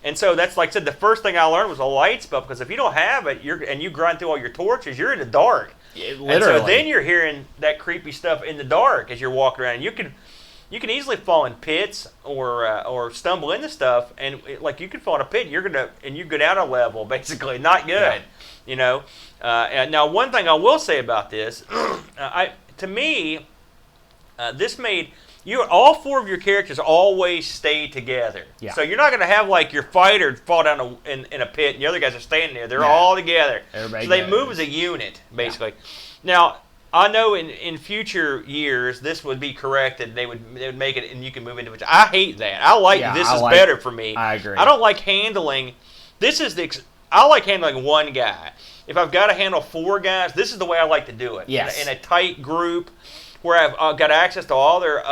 And so that's, like I said, the first thing I learned was a light spell, because if you don't have it, and you grind through all your torches, you're in the dark.
Literally.
And so then you're hearing that creepy stuff in the dark as you're walking around. You can easily fall in pits or stumble into stuff, and you could fall in a pit, and you go down a level, basically, not good.
Yeah.
And now one thing I will say about this, to me, this made all four of your characters always stay together.
Yeah.
So you're not going to have your fighter fall down in a pit and the other guys are standing there. They're all together.
Everybody
so they
goes.
move as a unit, basically. Now, I know in future years this would be corrected. They would make it and you can move into it. I hate that. This is better for me.
I agree.
I don't like handling. I like handling one guy. If I've got to handle four guys, this is the way I like to do it.
Yes.
In a tight group where I've got access to all their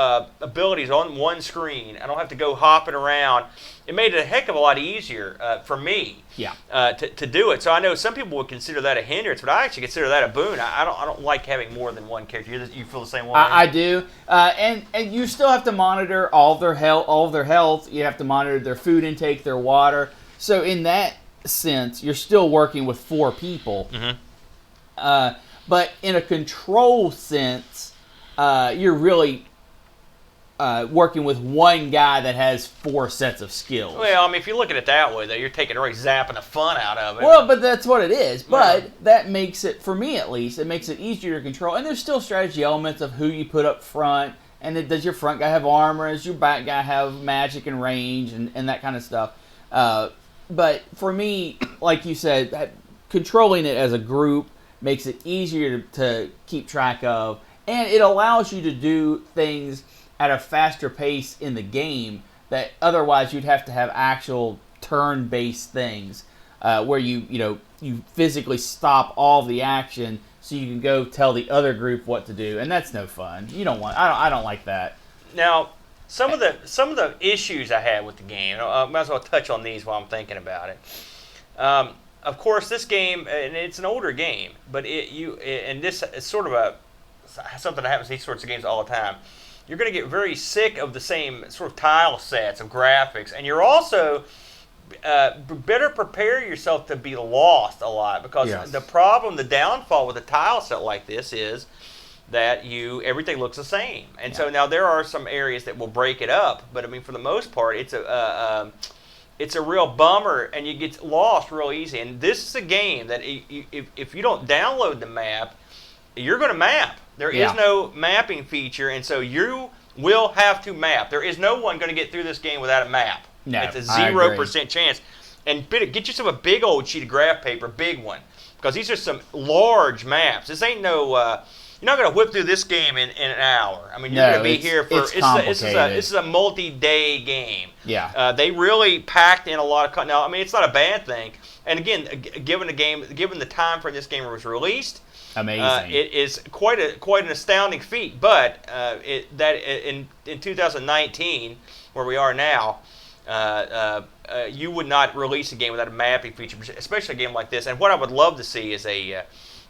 abilities on one screen. I don't have to go hopping around. It made it a heck of a lot easier for me to do it. So I know some people would consider that a hindrance, but I actually consider that a boon. I don't like having more than one character. You feel the same way?
I do. And you still have to monitor all of their health. You have to monitor their food intake, their water. So in that sense, you're still working with four people.
Mm-hmm.
But in a control sense, you're really working with one guy that has four sets of skills.
Well, I mean, if you look at it that way, though, you're zapping the fun out of it.
Well, but that's what it is. But that makes it, for me at least, it makes it easier to control. And there's still strategy elements of who you put up front. And does your front guy have armor? Does your back guy have magic and range and that kind of stuff? But for me, like you said, controlling it as a group makes it easier to keep track of. And it allows you to do things at a faster pace in the game that otherwise you'd have to have actual turn-based things where you physically stop all the action so you can go tell the other group what to do, and that's no fun. I don't like that.
Now, some of the issues I had with the game, I might as well touch on these while I'm thinking about it. Of course, this game, and it's an older game, but this is sort of something that happens in these sorts of games all the time. You're going to get very sick of the same sort of tile sets of graphics, and you're also better prepare yourself to be lost a lot because the downfall with a tile set like this is that everything looks the same, and so now there are some areas that will break it up, but I mean for the most part it's a real bummer, and you get lost real easy. And this is a game that if you don't download the map, you're going to map. There is no mapping feature, and so you will have to map. There is no one going to get through this game without a map.
No,
it's a 0% chance. And get yourself a big old sheet of graph paper, big one, because these are some large maps. This ain't no. You're not going to whip through this game in an hour. I mean, you're going to be here for. This is a multi-day game.
Yeah.
They really packed in a lot of. Now, I mean, it's not a bad thing. And again, given the time frame this game was released.
Amazing.
It is quite an astounding feat, but in 2019, where we are now, you would not release a game without a mapping feature, especially a game like this. And what I would love to see is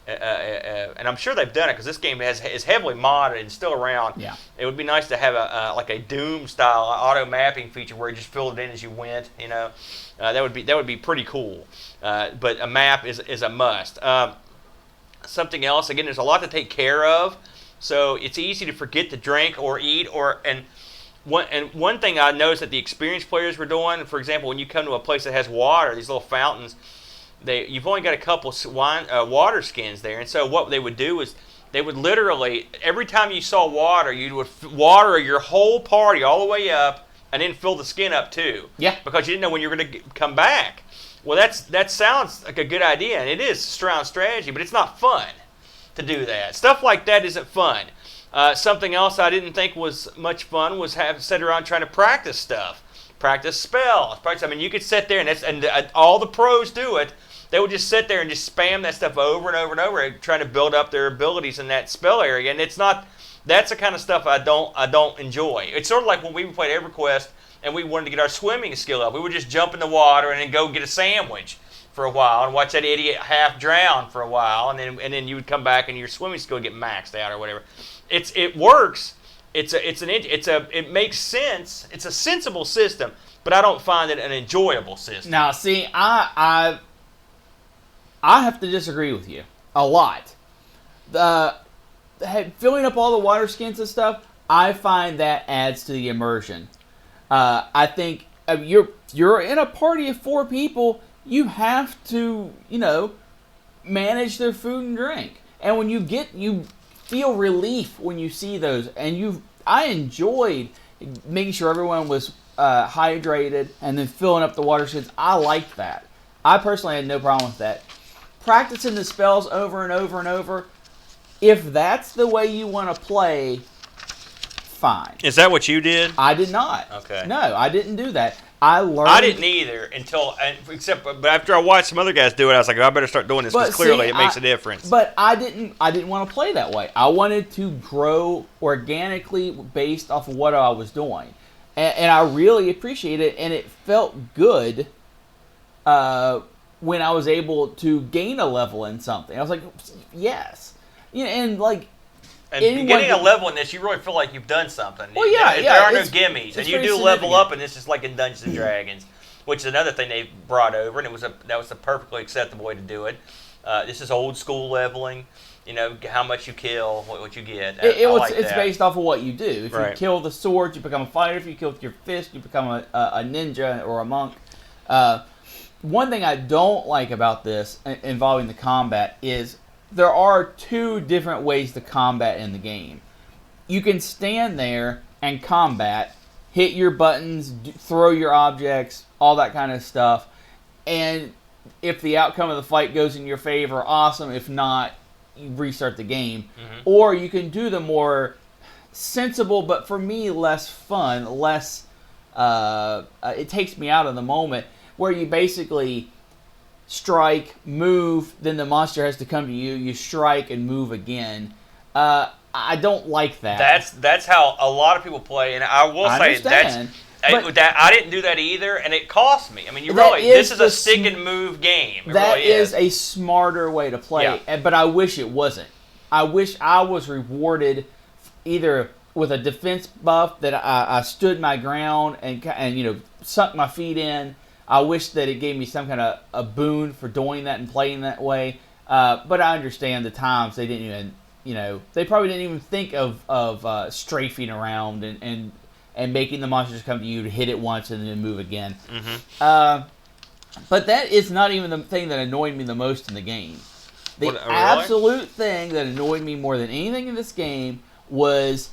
and I'm sure they've done it because this game is heavily modded and still around.
Yeah.
It would be nice to have a Doom style auto mapping feature where you just fill it in as you went. That would be pretty cool. But a map is a must. Something else, again, there's a lot to take care of, so it's easy to forget to drink or eat. One thing I noticed that the experienced players were doing, for example, when you come to a place that has water, these little fountains, you've only got a couple water skins there, and so what they would do is they would literally, every time you saw water, you would water your whole party all the way up and then fill the skin up too.
Yeah.
Because you didn't know when you were going to come back. Well, that sounds like a good idea, and it is strong strategy, but it's not fun to do that. Stuff like that isn't fun. Something else I didn't think was much fun was sit around trying to practice stuff, practice spells. I mean, you could sit there, and all the pros do it. They would just sit there and just spam that stuff over and over and over, trying to build up their abilities in that spell area, and it's not. That's the kind of stuff I don't enjoy. It's sort of like when we played EverQuest. And we wanted to get our swimming skill up. We would just jump in the water and then go get a sandwich for a while and watch that idiot half drown for a while, and then you would come back and your swimming skill would get maxed out or whatever. It works. It makes sense. It's a sensible system, but I don't find it an enjoyable system.
Now, see, I have to disagree with you a lot. Filling up all the water skins and stuff, I find that adds to the immersion. I think you're in a party of 4 people, you have to, manage their food and drink. And when you feel relief when you see those. And I enjoyed making sure everyone was hydrated and then filling up the water skins. I liked that. I personally had no problem with that. Practicing the spells over and over and over, if that's the way you want to play, fine.
Is that what you did?
I did not.
Okay.
No, I didn't do that. I learned.
I didn't either but after I watched some other guys do it, I was like, I better start doing this because clearly it makes a difference.
But I didn't want to play that way. I wanted to grow organically based off of what I was doing, and I really appreciate it. And it felt good when I was able to gain a level in something. I was like, yes, and like.
And getting a level in this, you really feel like you've done something.
Well, yeah,
there are no gimmies, and you do level up, and it's just like in Dungeons and Dragons, which is another thing they brought over, and that was a perfectly acceptable way to do it. This is old school leveling. How much you kill, what you get.
It's based off of what you do. If you kill the sword, you become a fighter. If you kill with your fist, you become a ninja or a monk. One thing I don't like about this involving the combat is there are 2 different ways to combat in the game. You can stand there and combat, hit your buttons, throw your objects, all that kind of stuff. And if the outcome of the fight goes in your favor, awesome. If not, you restart the game. Mm-hmm. Or you can do the more sensible, but for me, less fun, it takes me out of the moment, where you basically strike, move, then the monster has to come to you. You strike and move again. I don't like that.
That's how a lot of people play, and I will say I didn't do that either, and it cost me. I mean, this is a stick and move game.
That is a smarter way to play, but I wish it wasn't. I wish I was rewarded either with a defense buff that I stood my ground and sunk my feet in. I wish that it gave me some kind of a boon for doing that and playing that way. But I understand the times they didn't even, they probably didn't even think of strafing around and making the monsters come to you to hit it once and then move again. Mm-hmm. But that is not even the thing that annoyed me the most in the game. The absolute thing that annoyed me more than anything in this game was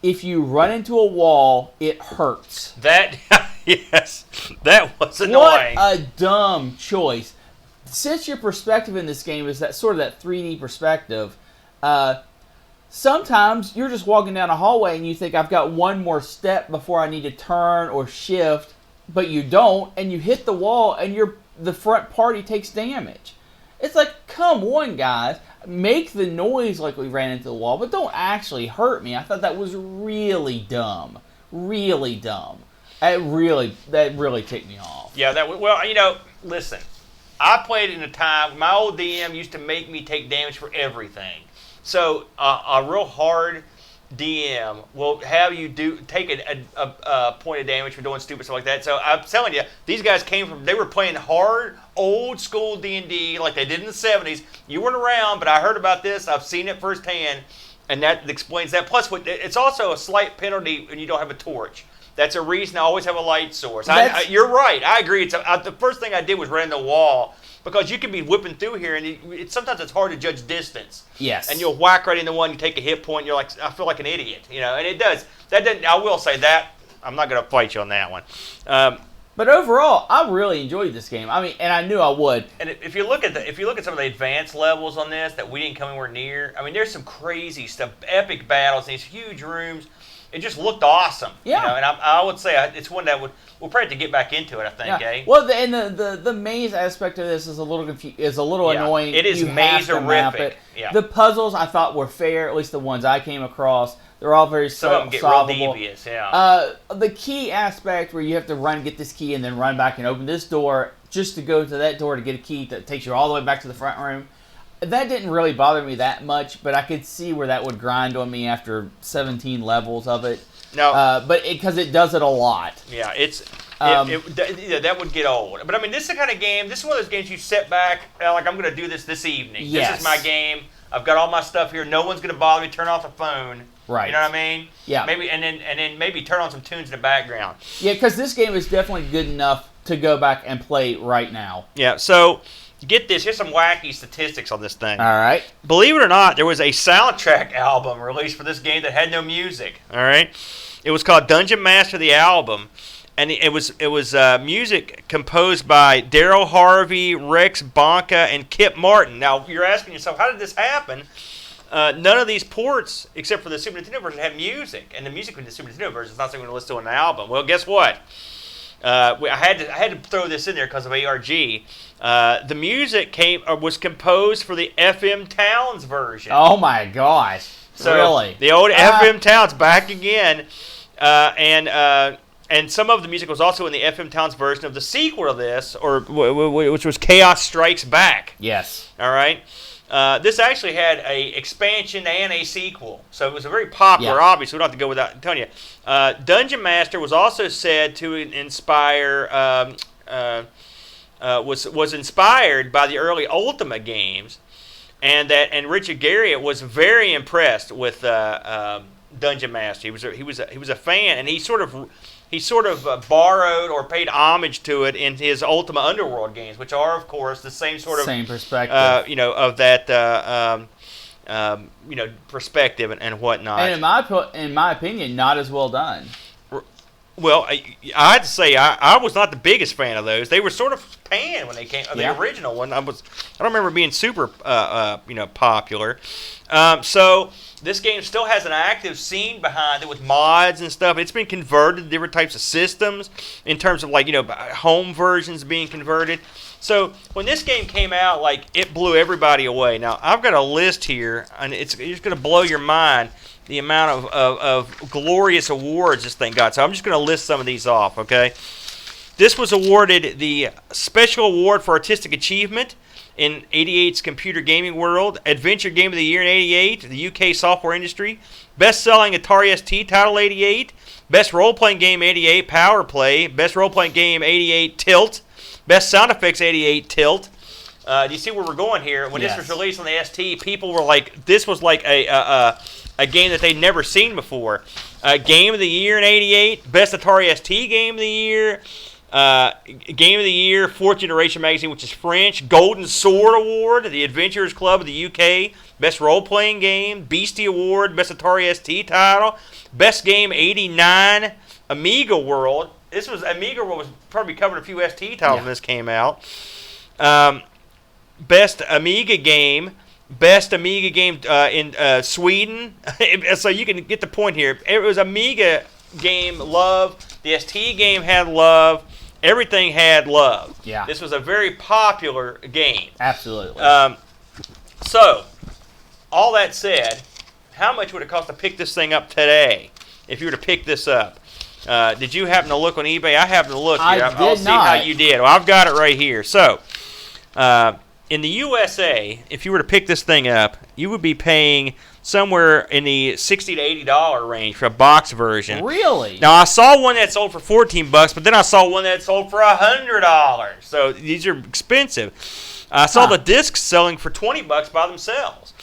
if you run into a wall, it hurts.
Yes, that was annoying.
What a dumb choice. Since your perspective in this game is that 3D perspective, sometimes you're just walking down a hallway and you think, I've got one more step before I need to turn or shift, but you don't, and you hit the wall and the front party takes damage. It's like, come on, guys. Make the noise like we ran into the wall, but don't actually hurt me. I thought that was really dumb. Really dumb. That really ticked me off.
Yeah, listen. I played in a time, my old DM used to make me take damage for everything. So a real hard DM will have you take a point of damage for doing stupid stuff like that. So I'm telling you, these guys they were playing hard, old school D&D like they did in the 70s. You weren't around, but I heard about this. I've seen it firsthand, and that explains that. Plus, it's also a slight penalty when you don't have a torch. That's a reason I always have a light source. You're right. I agree. The first thing I did was run the wall because you can be whipping through here, and sometimes it's hard to judge distance.
Yes.
And you'll whack right into one, you take a hit point, and you're like, I feel like an idiot. And it does. That doesn't. I will say that. I'm not going to fight you on that one.
But overall, I really enjoyed this game. I mean, and I knew I would.
And if you look at some of the advanced levels on this that we didn't come anywhere near, I mean, there's some crazy stuff, epic battles, these huge rooms. It just looked awesome.
Yeah.
And I would say it's one that we'll probably have to get back into it, I think, eh?
Well, the maze aspect of this is a little annoying.
It is maze-erific. Yeah.
The puzzles I thought were fair, at least the ones I came across. They're all very
Some of them get real devious, yeah.
The key aspect where you have to get this key and then run back and open this door just to go to that door to get a key that takes you all the way back to the front room. That didn't really bother me that much, but I could see where that would grind on me after 17 levels of it.
No,
because it does it a lot.
Yeah, that would get old. But I mean, this is the kind of game. This is one of those games you sit back, like I'm going to do this evening.
Yes.
This is my game. I've got all my stuff here. No one's going to bother me. Turn off the phone.
Right.
You know what I mean?
Yeah.
Maybe and then maybe turn on some tunes in the background.
Yeah, because this game is definitely good enough to go back and play right now.
Yeah. So get this. Here's some wacky statistics on this thing.
All right.
Believe it or not, there was a soundtrack album released for this game that had no music. All right. It was called Dungeon Master the Album. And it was music composed by Daryl Harvey, Rex Bonka, and Kip Martin. Now, you're asking yourself, how did this happen? None of these ports, except for the Super Nintendo version, had music. And the music in the Super Nintendo version is not something we're going to listen to on an album. Well, guess what? I had to throw this in there because of ARG. The music was composed for the FM Towns version.
Oh, my gosh.
So
really?
The old FM Towns back again. And some of the music was also in the FM Towns version of the sequel to this, which was Chaos Strikes Back.
Yes.
All right. This actually had a expansion and a sequel, so it was a very popular.
Yeah.
Obviously, we don't have to go without telling you. Dungeon Master was also said to inspire. Was inspired by the early Ultima games, and Richard Garriott was very impressed with Dungeon Master. He was a fan, and he sort of borrowed or paid homage to it in his Ultima Underworld games, which are, of course, the same sort of
perspective,
of that perspective and whatnot.
And in my opinion, not as well done.
Well, I had to say I was not the biggest fan of those. They were sort of panned when they came. The original one, I don't remember being super popular. So this game still has an active scene behind it with mods and stuff. It's been converted to different types of systems in terms of home versions being converted. So when this game came out, it blew everybody away. Now I've got a list here, and it's going to blow your mind. The amount of glorious awards this thing got. So I'm just going to list some of these off, okay? This was awarded the Special Award for Artistic Achievement in 88's Computer Gaming World, Adventure Game of the Year in 88, the UK Software Industry, Best-Selling Atari ST Title 88, Best Role-Playing Game 88, Power Play, Best Role-Playing Game 88, Tilt, Best Sound Effects 88, Tilt. Do you see where we're going here? When this was released on the ST, people were like, this was like a game that they'd never seen before. Game of the Year in 88, Best Atari ST Game of the Year, Game of the Year, Fourth Generation Magazine, which is French, Golden Sword Award, the Adventurers Club of the UK, Best Role-Playing Game, Beastie Award, Best Atari ST Title, Best Game 89, Amiga World. Amiga World was probably covered a few ST titles when this came out. Best Amiga Game, Best Amiga Game in Sweden. So you can get the point here. It was Amiga game love. The ST game had love. Everything had love.
Yeah.
This was a very popular game.
Absolutely.
So, all that said, how much would it cost to pick this thing up today if you were to pick this up? Did you happen to look on eBay? I happened to look here. I'll see how you did. Well, I've got it right here. So, in the USA, if you were to pick this thing up, you would be paying somewhere in the $60 to $80 range for a box version.
Really?
Now, I saw one that sold for $14, but then I saw one that sold for $100. So these are expensive. I saw the discs selling for $20 by themselves.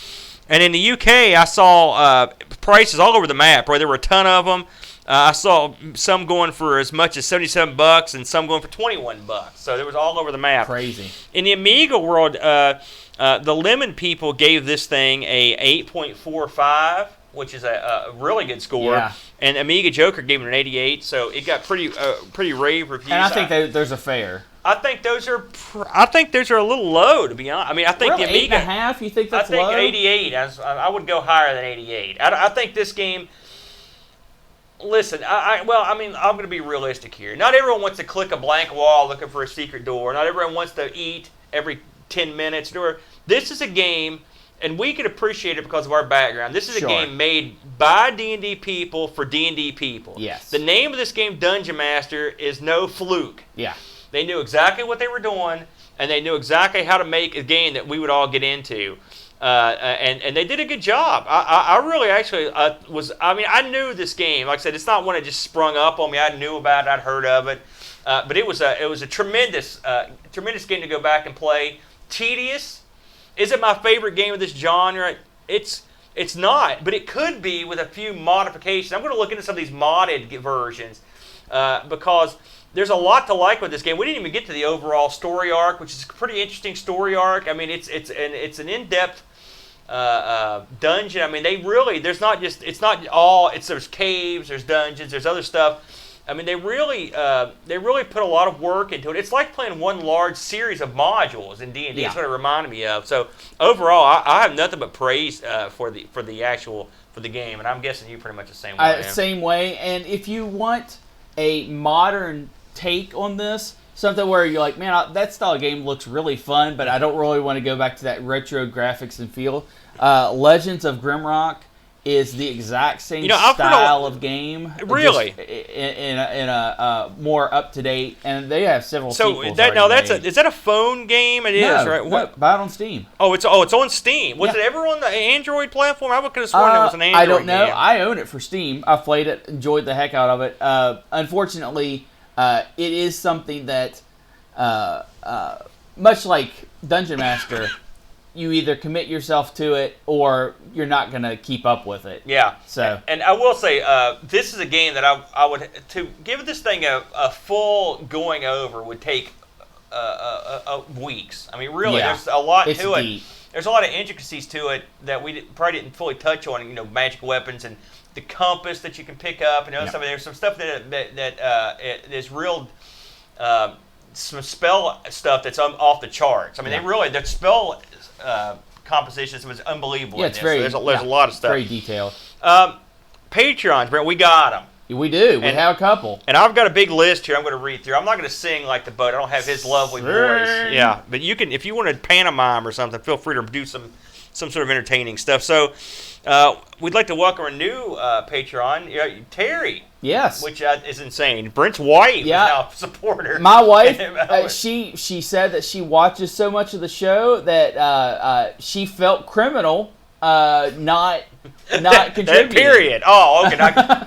And in the UK, I saw prices all over the map. Right? There were a ton of them. I saw some going for as much as $77 and some going for $21. So there was all over the map.
Crazy.
In the Amiga world, the Lemon people gave this thing a 8.45, which is a really good score.
Yeah.
And Amiga Joker gave it an 88, so it got pretty rave reviews.
And I think there's a fair.
I think those are a little low, to be honest. I mean, I think
really?
the Amiga
8.5. You think that's
low? I think
low?
88. I would go higher than 88. I think this game. Listen, I'm going to be realistic here. Not everyone wants to click a blank wall looking for a secret door. Not everyone wants to eat every 10 minutes. This is a game, and we can appreciate it because of our background. This is a game made by D&D people for D&D people.
Yes.
The name of this game, Dungeon Master, is no fluke.
Yeah.
They knew exactly what they were doing, and they knew exactly how to make a game that we would all get into. And they did a good job. I really actually I knew this game. Like I said, it's not one that just sprung up on me. I knew about it. I'd heard of it. But it was a tremendous game to go back and play. Tedious, Is it my favorite game of this genre? It's not, but it could be with a few modifications. I'm going to look into some of these modded versions because there's a lot to like with this game. We didn't even get to the overall story arc, which is a pretty interesting story arc. I mean, it's an in-depth dungeon. I mean, there's caves, there's dungeons, there's other stuff. I mean, they really put a lot of work into it. It's like playing one large series of modules in D&D. That's what it reminded me of. So overall, I have nothing but praise for the game, and I'm guessing you pretty much the same way.
Same way. And if you want a modern take on this, something where you're like, man, that style of game looks really fun, but I don't really want to go back to that retro graphics and feel. Legends of Grimrock is the exact same style of game.
Really?
In a more up to date, and they have several.
So is that a phone game? It is, right?
What? Buy it on Steam.
It's on Steam. Was it ever on the Android platform? I could have sworn it was an Android
I don't know.
game.
I own it for Steam. I played it, enjoyed the heck out of it. Unfortunately, it is something that, much like Dungeon Master, you either commit yourself to it or you're not going to keep up with it.
Yeah.
So,
and I will say, this is a game that I would, to give this thing a full going over would take weeks. I mean, really, there's a lot to it. There's a lot of intricacies to it that we probably didn't fully touch on. You know, magic weapons and the compass that you can pick up and other stuff. There's some stuff that is real. Some spell stuff that's off the charts. I mean, the spell compositions was unbelievable.
Yeah,
there's a lot of stuff.
Very detailed.
Patreons, Brent, we got them.
We do. We have a couple.
And I've got a big list here I'm going to read through. I'm not going to sing like the boat. I don't have his lovely voice. Yeah, but you can, if you want to pantomime or something, feel free to do some sort of entertaining stuff. So we'd like to welcome our new Patreon, Terry.
Yes.
Which is insane. Brent's wife is now a supporter.
My wife, she said that she watches so much of the show that she felt criminal not contributing.
Period. Oh, okay.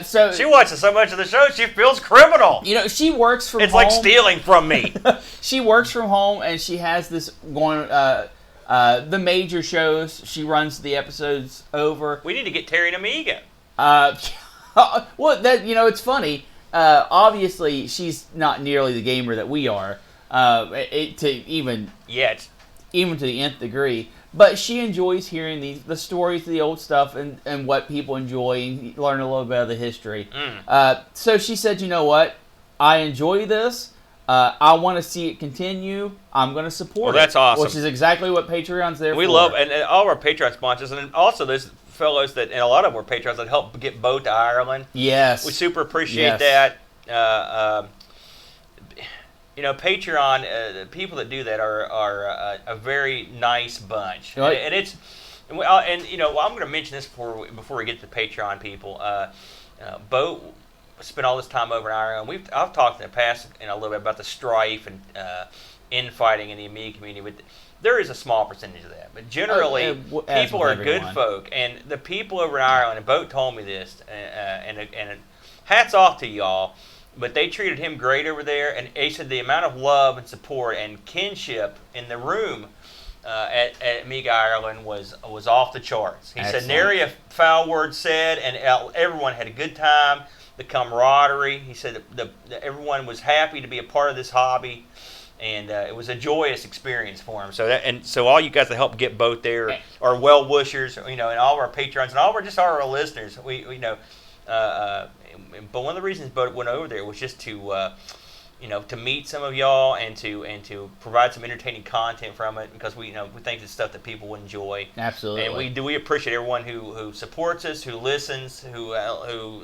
So
she watches so much of the show, she feels criminal.
You know, she works from home.
It's like stealing from me.
She works from home, and she has this going. The major shows, she runs the episodes over.
We need to get Terry an Amiga.
Well, it's funny. Obviously, she's not nearly the gamer that we are. Even to the nth degree. But she enjoys hearing the stories of the old stuff and what people enjoy and learn a little bit of the history. So she said, you know what? I enjoy this. I want to see it continue. I'm going to support it.
That's awesome.
Which is exactly what Patreon's there for.
We love, and all of our Patreon sponsors, and also there's fellows and a lot of our Patreons that help get Bo to Ireland.
Yes. We
super appreciate that. Patreon, the people that do that are a very nice bunch. Right. I'm going to mention this before we get to the Patreon people. Bo spent all this time over in Ireland. I've talked in the past a little bit about the strife and infighting in the Amiga community. But there is a small percentage of that. But generally, people are good folk. And the people over in Ireland, and Bo told me this, and hats off to y'all. But they treated him great over there, and he said the amount of love and support and kinship in the room at Amiga Ireland was off the charts. He said nary a foul word said, and everyone had a good time. The camaraderie. He said that everyone was happy to be a part of this hobby, and it was a joyous experience for him. So all you guys that helped get both there are well wishers, and all of our patrons and all of our listeners. But one of the reasons Bo went over there was just to meet some of y'all and to provide some entertaining content from it, because we think it's stuff that people would enjoy.
Absolutely.
And we appreciate everyone who supports us, who listens, who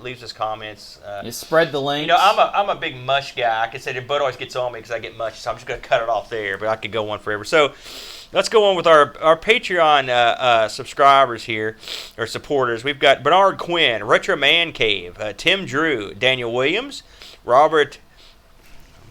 leaves us comments.
You spread the links.
I'm a big mush guy. I can say that Bud always gets on me because I get mush, so I'm just going to cut it off there. But I could go on forever. So let's go on with our Patreon subscribers here, or supporters. We've got Bernard Quinn, Retro Man Cave, Tim Drew, Daniel Williams, Robert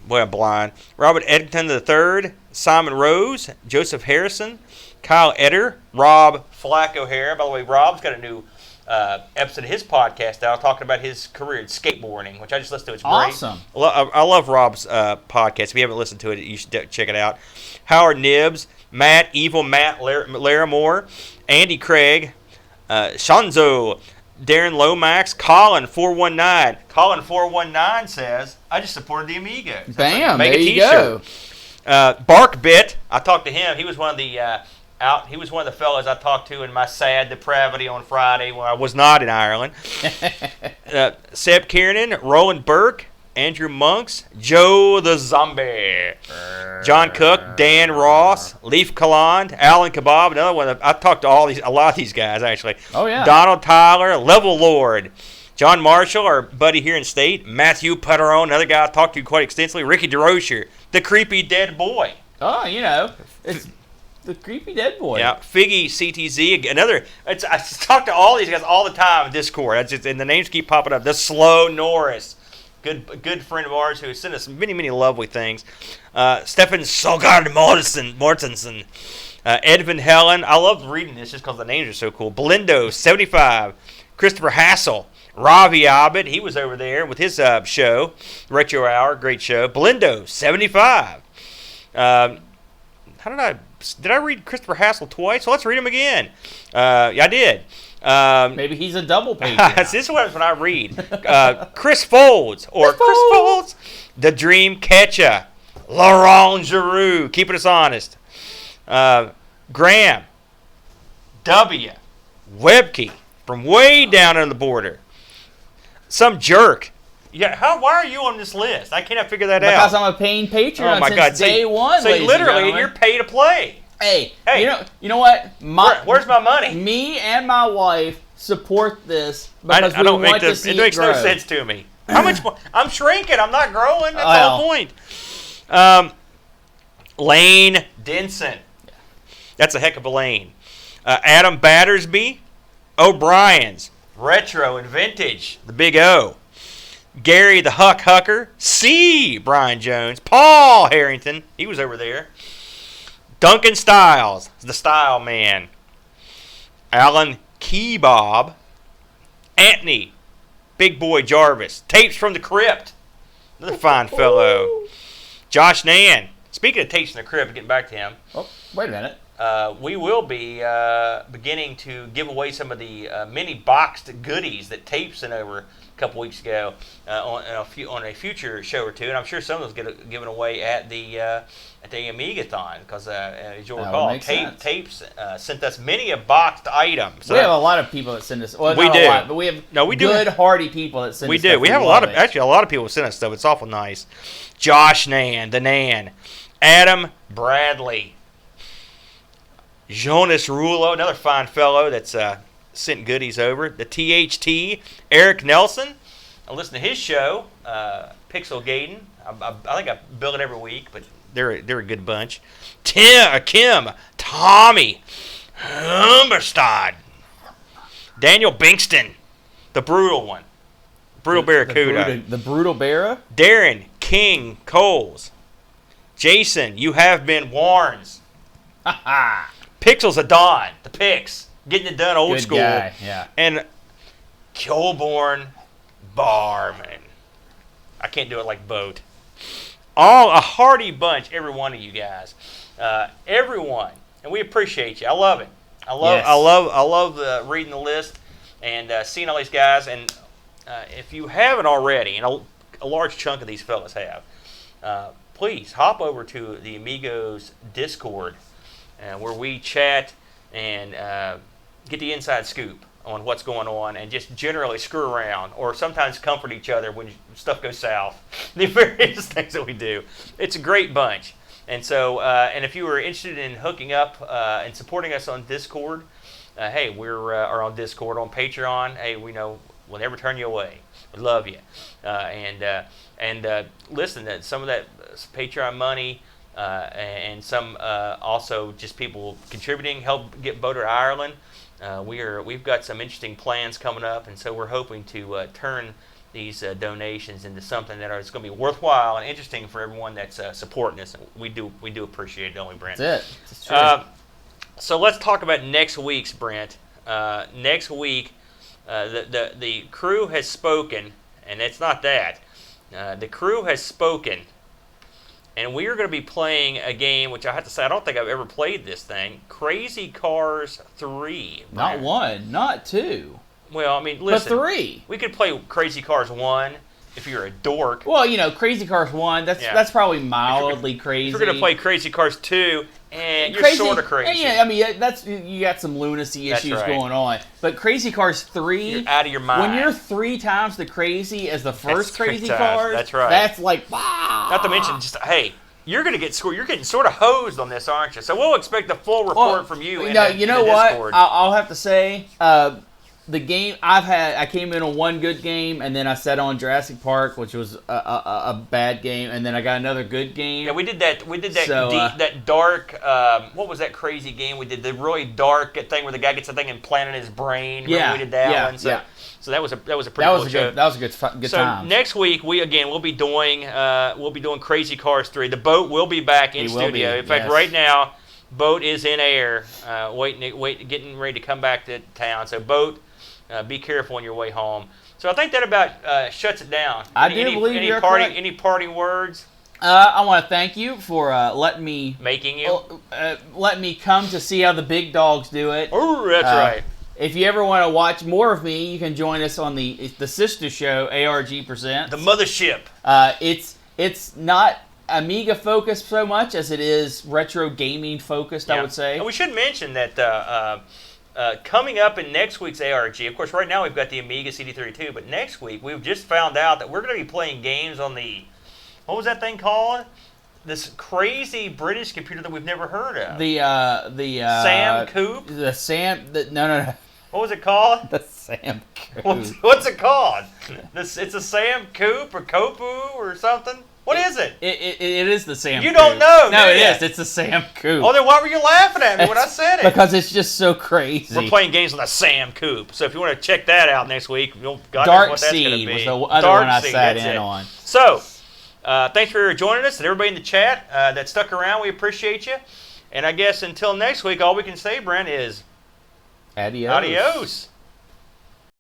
Eddington III, Simon Rose, Joseph Harrison, Kyle Etter, Rob Flacco Hair. By the way, Rob's got a new episode of his podcast out talking about his career in skateboarding, which I just listened to. It's great.
Awesome.
I love Rob's podcast. If you haven't listened to it, you should check it out. Howard Nibbs, Matt Larimore, Andy Craig, Shanzo, Darren Lomax, Colin419. Colin419 says, I just supported the Amigos.
Bam,
Make
there
a
you
t-shirt.
go.
Barkbit, I talked to him. He was one of the he was one of the fellas I talked to in my sad depravity on Friday when I was not in Ireland. Seb Kiernan, Roland Burke, Andrew Monks, Joe the Zombie, John Cook, Dan Ross, Leaf Kaland, Alan Kebab, another one. I talked to a lot of these guys actually.
Oh yeah.
Donald Tyler, Level Lord, John Marshall, our buddy here in state, Matthew Putterone, another guy I talked to quite extensively, Ricky DeRocher, the creepy dead boy.
Oh, it's the creepy dead boy.
Yeah, Figgy CTZ, another. I talk to all these guys all the time in Discord. And the names keep popping up. The Slow Norris, good friend of ours who has sent us many, many lovely things. Stefan Sogard Mortensen, Edvin Helen. I love reading this just because the names are so cool. Belindo 75, Christopher Hassel, Ravi Abed. He was over there with his show, Retro Hour, great show. Belindo 75. Did I read Christopher Hassel twice? So let's read him again. Yeah, I did.
Maybe he's a double page.
This is what I read. Chris Folds or Chris Folds, The Dream Catcher, Laurent Giroux, keeping us honest. Graham W. Webke from way down on the border. Some jerk. Yeah, why are you on this list? I cannot figure that out.
Because I'm a paying Patreon since day one.
So literally, you're pay to play.
Hey, you know what?
Where's my money?
Me and my wife support this because
I don't
we want to see
it makes
grow.
no sense to me. How much more? I'm shrinking. I'm not growing. That's the whole point. Lane Denson. That's a heck of a lane. Adam Battersby. O'Brien's. Retro and Vintage. The Big O. Gary the Hucker. C. Brian Jones. Paul Harrington. He was over there. Duncan Styles. The Style Man. Alan Kebab. Anthony. Big Boy Jarvis. Tapes from the Crypt. Another fine fellow. Josh Nan. Speaking of Tapes from the Crypt, getting back to him.
Oh, wait a minute.
We will be beginning to give away some of the mini boxed goodies that Tape sent over a couple weeks ago on a future show or two, and I'm sure some of those get given away at the Amigathon because as you'll recall, Tapes sent us many a boxed item. So
we have a lot of people that send us. Well,
we
not
do.
a lot, but we have good, hardy people that send us.
We do. We have a lot of people send us stuff. It's awful nice. Josh Nan, the Nan, Adam Bradley. Jonas Rulo, another fine fellow that's sent goodies over. The THT, Eric Nelson. I listen to his show, Pixel Gaiden. I think I build it every week, but they're a good bunch. Kim, Tommy, Humberstad, Daniel Bingston, the brutal one, Brutal Barracuda.
The Brutal Barra.
Darren King Coles. Jason, you have been warned.
Ha ha.
Pixels of Dawn, the Pix, getting it done old
Good
school.
Guy, yeah.
And Kilborn Barman. I can't do it like Boat. All a hearty bunch, every one of you guys. Everyone. And we appreciate you. I love it. I love reading the list and seeing all these guys. And if you haven't already, and a large chunk of these fellas have, please hop over to the Amigos Discord where we chat and get the inside scoop on what's going on and just generally screw around or sometimes comfort each other when stuff goes south. The various things that we do. It's a great bunch. And so, and if you were interested in hooking up and supporting us on Discord, hey, we're on Discord, on Patreon. Hey, we know we'll never turn you away. We love you. And listen, that some of that Patreon money and some also just people contributing help get Boater to Ireland. We've got some interesting plans coming up, and so we're hoping to turn these donations into something that is going to be worthwhile and interesting for everyone that's supporting us. And we do appreciate it, don't we, Brent?
That's it. It's true.
So let's talk about next week's, Brent. Next week, the crew has spoken, and it's not that. The crew has spoken, and we are going to be playing a game, which I have to say, I don't think I've ever played this thing. Crazy Cars 3.
Not 1, not 2.
Well, I mean, listen.
But 3.
We could play Crazy Cars 1 if you're a dork.
Well, Crazy Cars 1, that's probably mildly crazy.
If you're going to play Crazy Cars 2, and you're sort of crazy.
Yeah, I mean, you got some lunacy issues going on. But Crazy Cars 3,
you're out of your mind.
When you're 3 times the crazy as the first Crazy Cars,
that's right.
That's like, wow.
Not to mention, just, hey, you're going to get scored. You're getting sort of hosed on this, aren't you? So we'll expect a full report from you.
You know what? I'll have to say, the game I came in on one good game, and then I set on Jurassic Park, which was a bad game, and then I got another good game.
Yeah, we did that.
So,
that dark. What was that crazy game we did? The really dark thing where the guy gets the thing implanted in his brain. Remember we did that one. So that was a pretty cool show.
That was a good time.
So next week we'll be doing Crazy Cars 3. The boat will be back in studio. In fact, right now, boat is in air, getting ready to come back to town. So boat. Be careful on your way home. So I think that about shuts it down. Any parting words?
I want to thank you for letting me let me come to see how the big dogs do it.
Oh, that's right.
If you ever want to watch more of me, you can join us on the sister show, ARG Presents.
The mothership.
It's not Amiga focused so much as it is retro gaming focused. I would say.
And we should mention that. Coming up in next week's ARG, of course, right now we've got the Amiga CD32, but next week we've just found out that we're going to be playing games on what was that thing called? This crazy British computer that we've never heard of.
The
Sam Coop?
No.
What was it called?
The Sam Coop.
What's it called? It's a Sam Coop or Kopu or something? What is it?
It is the Sam
You
Coop.
don't know,
No,
it
is. It's the Sam Coop.
Oh, then why were you laughing at me when I said it?
Because it's just so crazy.
We're playing games on the Sam Coop. So if you want to check that out next week, God knows what that's going to be.
Was the other one I sat in on.
So, thanks for joining us and everybody in the chat that stuck around. We appreciate you. And I guess until next week, all we can say, Brent, is
adios.
Adios.